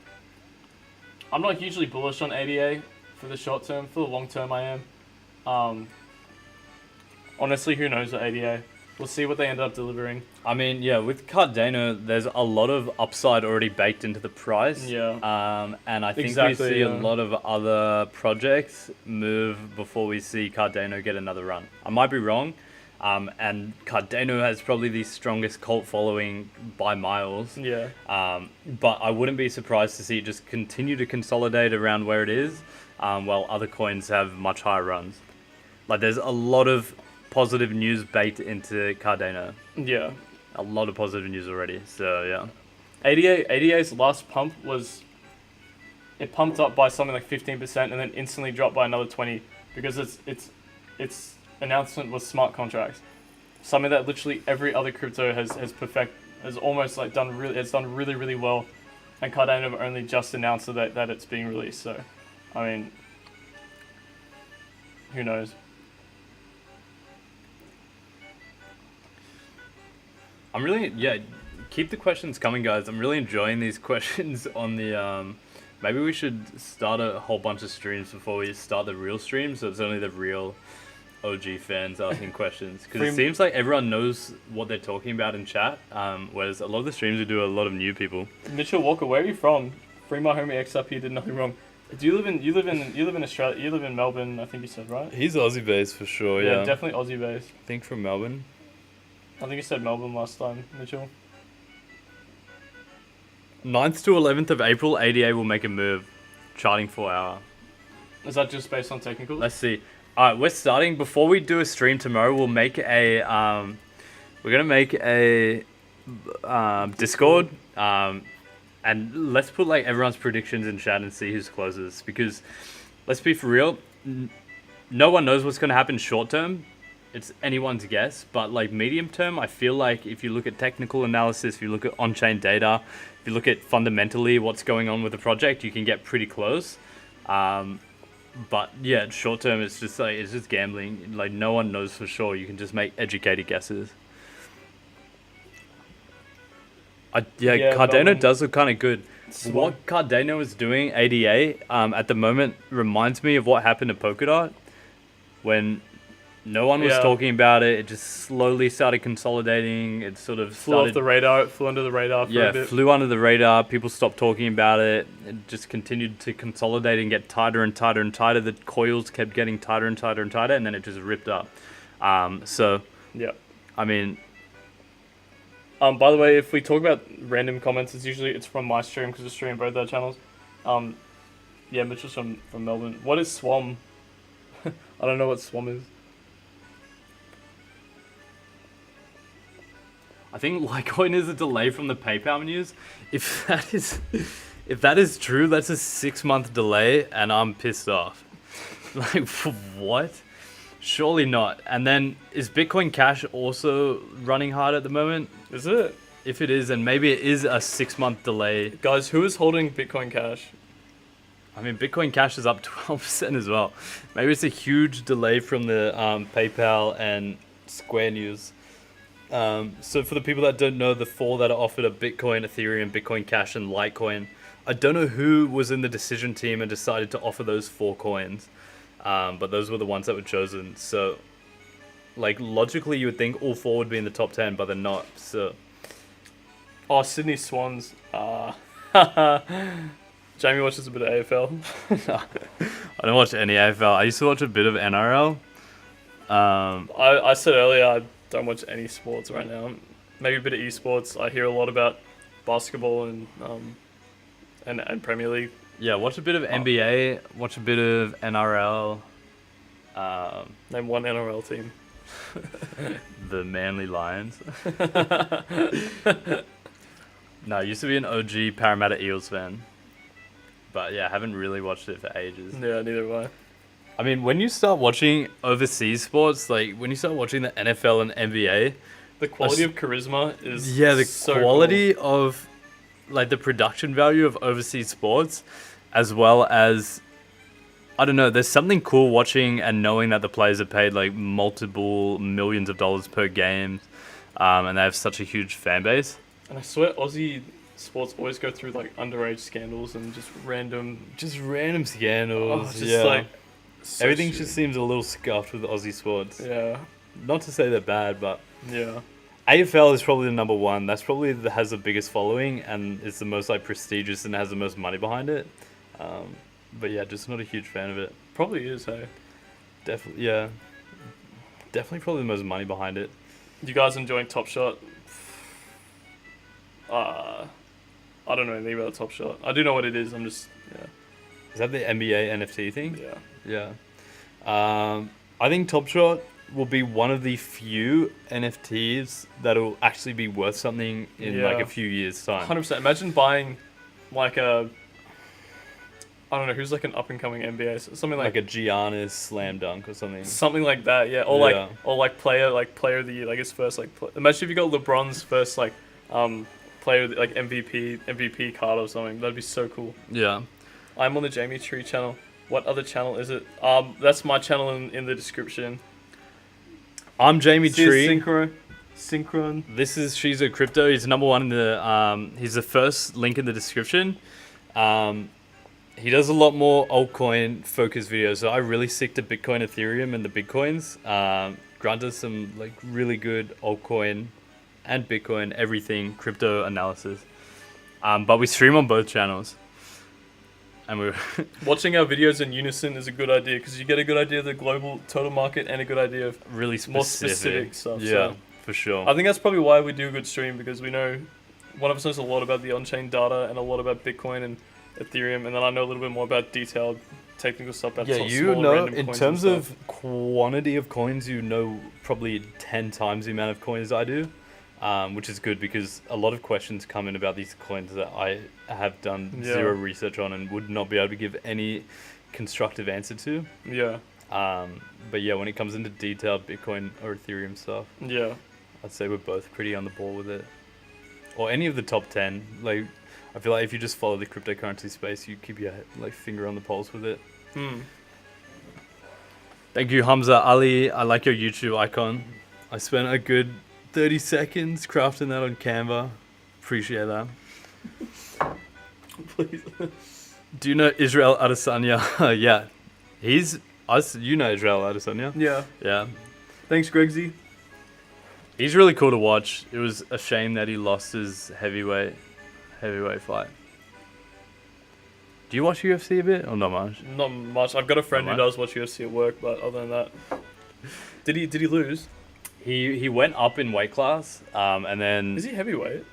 I'm not hugely bullish on ADA for the short term. For the long term, I am. Honestly, who knows with ADA? We'll see what they end up delivering. I mean, yeah, with Cardano, there's a lot of upside already baked into the price. Yeah. And I think Exactly, we see yeah. a lot of other projects move before we see Cardano get another run. I might be wrong. And Cardano has probably the strongest cult following by miles. Yeah. But I wouldn't be surprised to see it just continue to consolidate around where it is, while other coins have much higher runs. Like, there's a lot of positive news baked into Cardano. Yeah. A lot of positive news already. So yeah. ADA's last pump was, it pumped up by something like 15% and then instantly dropped by another 20 because its announcement was smart contracts, something that literally every other crypto has almost like done really well, and Cardano have only just announced that it's being released. So, I mean, who knows? I'm really, keep the questions coming, guys. I'm really enjoying these questions on the, maybe we should start a whole bunch of streams before we start the real stream, so it's only the real OG fans asking questions. Because it seems like everyone knows what they're talking about in chat, whereas a lot of the streams we do are a lot of new people. Mitchell Walker, where are you from? Free my homie X up here, did nothing wrong. Do you live in Australia? You live in Melbourne, I think you said, right? He's Aussie based for sure, yeah. Definitely Aussie based. I think from Melbourne. I think you said Melbourne last time, Mitchell. 9th to 11th of April, ADA will make a move. Charting 4 hour. Is that just based on technicals? Let's see. Alright, we're starting. Before we do a stream tomorrow, we'll make a we're gonna make a Discord. And let's put like everyone's predictions in chat and see who's closest. Because let's be for real, no one knows what's gonna happen short term. It's anyone's guess, but like medium term, I feel like if you look at technical analysis, if you look at on-chain data, if you look at fundamentally what's going on with the project, you can get pretty close. But yeah, short term, it's just gambling. Like, no one knows for sure. You can just make educated guesses. Cardano Melbourne. does look kind of good. What Cardano is doing, ADA, at the moment reminds me of what happened to Polkadot when no one was talking about it. It just slowly started consolidating. It sort of flew off the radar. It flew under the radar for a bit. Flew under the radar. People stopped talking about it. It just continued to consolidate and get tighter and tighter and tighter. The coils kept getting tighter and tighter and tighter, and then it just ripped up. Yeah. I mean, by the way, if we talk about random comments, it's from my stream because I stream both our channels. Yeah, Mitchell's from Melbourne. What is Swam? I don't know what Swam is. I think Litecoin is a delay from the PayPal news. If that is true, that's a 6-month delay, and I'm pissed off. Like, what? Surely not. And then, is Bitcoin Cash also running hard at the moment? Is it? If it is, then maybe it is a 6-month delay. Guys, who is holding Bitcoin Cash? I mean, Bitcoin Cash is up 12% as well. Maybe it's a huge delay from the PayPal and Square News. So for the people that don't know, the four that are offered are Bitcoin, Ethereum, Bitcoin Cash, and Litecoin. I don't know who was in the decision team and decided to offer those 4 coins, but those were the ones that were chosen. So, like, logically, you would think all 4 would be in the top 10, but they're not. So, Oh, Sydney Swans. Jamie watches a bit of AFL. I don't watch any AFL. I used to watch a bit of NRL. I said earlier I don't watch any sports right now. Maybe a bit of esports. I hear a lot about basketball and Premier League. Yeah, watch a bit of NBA, watch a bit of NRL. Name one NRL team. The Manly Lions. No, I used to be an OG Parramatta Eels fan. But yeah, I haven't really watched it for ages. Yeah, neither have I. I mean, when you start watching overseas sports, like when you start watching the NFL and NBA, The quality of charisma is the so quality of like the production value of overseas sports, as well as, I don't know, there's something cool watching and knowing that the players are paid like multiple millions of dollars per game, and they have such a huge fan base. And I swear Aussie sports always go through like underage scandals and just random Scandals. just Yeah. like so Everything stupid. just seems a little scuffed with Aussie sports. Yeah. Not to say they're bad, but Yeah. AFL is probably the number one. That's probably has the biggest following and is the most like prestigious and has the most money behind it. But yeah, just not a huge fan of it. Probably is, hey. Definitely, yeah. Definitely probably the most money behind it. You guys enjoying Top Shot? I don't know anything about Top Shot. I do know what it is. I'm just Is that the NBA NFT thing? yeah. Yeah. I think Top Shot will be one of the few NFTs that'll actually be worth something in like Yeah. a few years' time. 100%. Imagine buying like I don't know, who's like an up and coming NBA, something Like a Giannis slam dunk or something. something like that, yeah. Yeah. Or like player of the year, like his first like. Imagine if you got LeBron's first like player like MVP card or something. That'd be so cool. Yeah. I'm on the Jamie Tree channel. What other channel is it? That's my channel in the description. I'm Jamie See Tree. Synchron. This is Shizo Crypto. He's number one in the. He's the first link in the description. He does a lot more altcoin focused videos. So I really stick to Bitcoin, Ethereum, and the Bitcoins. Grant does some like really good altcoin and Bitcoin everything crypto analysis. But we stream on both channels. And we're Watching our videos in unison is a good idea because you get a good idea of the global total market and a good idea of really specific. more specific stuff. Yeah, So for sure. I think that's probably why we do a good stream because we know one of us knows a lot about the on-chain data and a lot about Bitcoin and Ethereum, and then I know a little bit more about detailed technical stuff about Yeah, small you know, random in coins terms and of stuff. quantity of coins, you know probably 10 times the amount of coins I do, which is good because a lot of questions come in about these coins that I have done Yeah. zero research on and would not be able to give any constructive answer to. Yeah, But yeah, when it comes into detailed Bitcoin or Ethereum stuff, yeah, I'd say we're both pretty on the ball with it. Or any of the top 10. Like, I feel like if you just follow the cryptocurrency space, you keep your like finger on the pulse with it. Thank you, Hamza Ali. I like your YouTube icon. I spent a good 30 seconds crafting that on Canva. Appreciate that. please. Do you know Israel Adesanya? Yeah. You know Israel Adesanya? Yeah, Yeah. thanks, Gregsy. He's really cool to watch. It was a shame that he lost his heavyweight fight. Do you watch UFC a bit or not much? Not much. I've got a friend Not who much? does watch UFC at work, but other than that, did he lose? He went up in weight class, and then Is he heavyweight?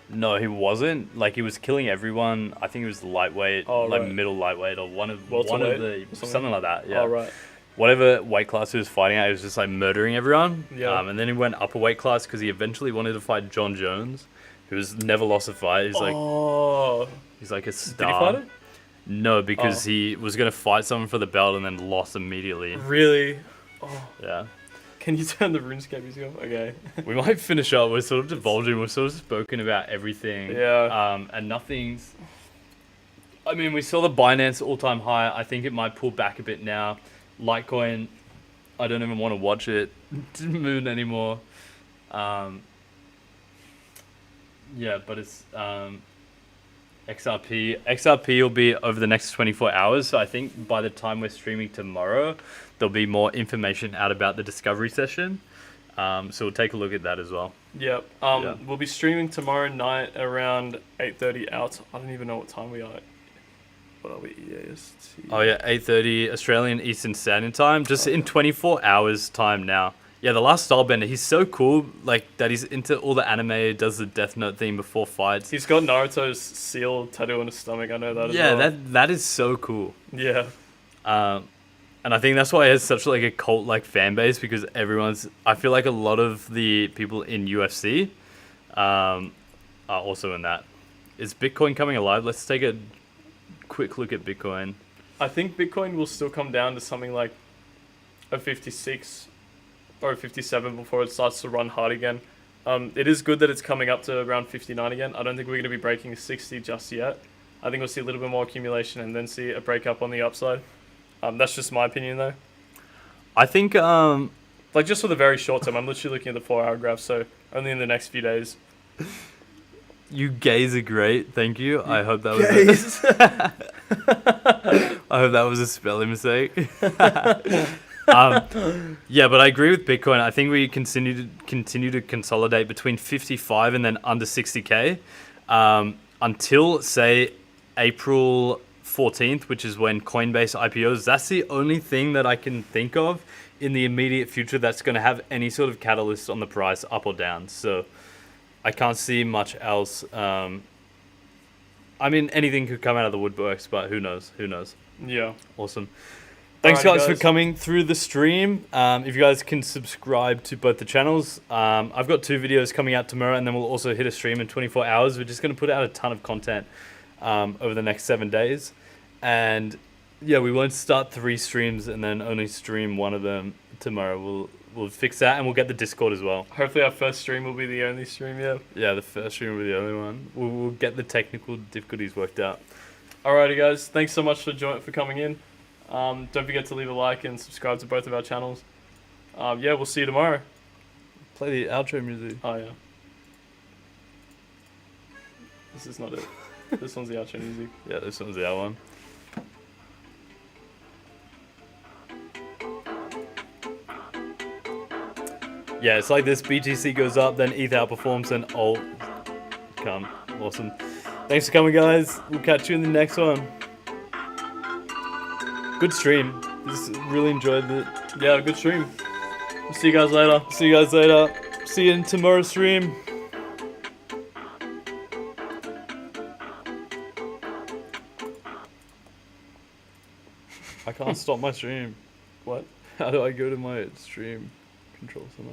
no, he wasn't. Like he was killing everyone. I think he was lightweight, Oh, like right. middle lightweight, or one of Welterweight the or something like that. Yeah, Oh right. whatever weight class he was fighting at, he was just like murdering everyone. Yeah. And then he went up a weight class because he eventually wanted to fight John Jones, who's never lost a fight. He's like oh, he's like a did he star. fight him? No, because Oh. he was going to fight someone for the belt and then lost immediately. Really? Oh, Yeah. can you turn the RuneScape music off? Okay. We might finish up. We're sort of divulging. We've sort of spoken about everything. Yeah. And nothing's. I mean, we saw the Binance all-time high. I think it might pull back a bit now. Litecoin, I don't even want to watch it. Moon anymore. Yeah, but it's XRP. XRP will be over the next 24 hours. So I think by the time we're streaming tomorrow, there'll be more information out about the discovery session. So we'll take a look at that as well. Yep. Yeah. We'll be streaming tomorrow night around 8:30 out. I don't even know what time we are. What are we? EAST. Oh yeah, 8:30 Australian Eastern Standard Time. Just in 24 hours time now. Yeah, the last Stylebender, he's so cool. Like that, he's into all the anime. Does the Death Note theme before fights. He's got Naruto's seal tattoo on his stomach. I know that. As Yeah, well. that is so cool. Yeah. And I think that's why it has such like a cult like fan base, because everyone's. I feel like a lot of the people in UFC are also in that. Is Bitcoin coming alive? Let's take a quick look at Bitcoin. I think Bitcoin will still come down to something like a 56 or a 57 before it starts to run hard again. It is good that it's coming up to around 59 again. I don't think we're going to be breaking 60 just yet. I think we'll see a little bit more accumulation and then see a break up on the upside. That's just my opinion though. I think Like just for the very short term, I'm literally looking at the 4-hour graph, so only in the next few days. you gays are great. Thank you. I hope that was. I hope that was a spelling mistake. Yeah, but I agree with Bitcoin. I think we continue to consolidate between 55 and then under 60k until say April 14th, which is when Coinbase IPOs. That's the only thing that I can think of in the immediate future that's going to have any sort of catalyst on the price up or down. So I can't see much else. I mean, anything could come out of the woodworks, but who knows? Who knows? Yeah. Awesome. Thanks, Alrighty, guys, for guys. coming through the stream. If you guys can subscribe to both the channels, I've got 2 videos coming out tomorrow, and then we'll also hit a stream in 24 hours. We're just going to put out a ton of content over the next 7 days. And yeah, we won't start 3 streams and then only stream one of them tomorrow. We'll fix that, and we'll get the Discord as well. Hopefully our first stream will be the only stream, yeah. Yeah, the first stream will be the only one. We'll get the technical difficulties worked out. Alrighty guys, thanks so much for coming in. Don't forget to leave a like and subscribe to both of our channels. Yeah, we'll see you tomorrow. Play the outro music. Oh yeah. This is not it. This one's the outro music. Yeah, this one's the other one. Yeah, it's like this. BTC goes up, then ETH outperforms, and alt come. Awesome. Thanks for coming, guys. We'll catch you in the next one. Good stream. Just really enjoyed it. Yeah, good stream. We'll see you guys later. See you guys later. See you in tomorrow's stream. I can't stop my stream. What? How do I go to my stream control center?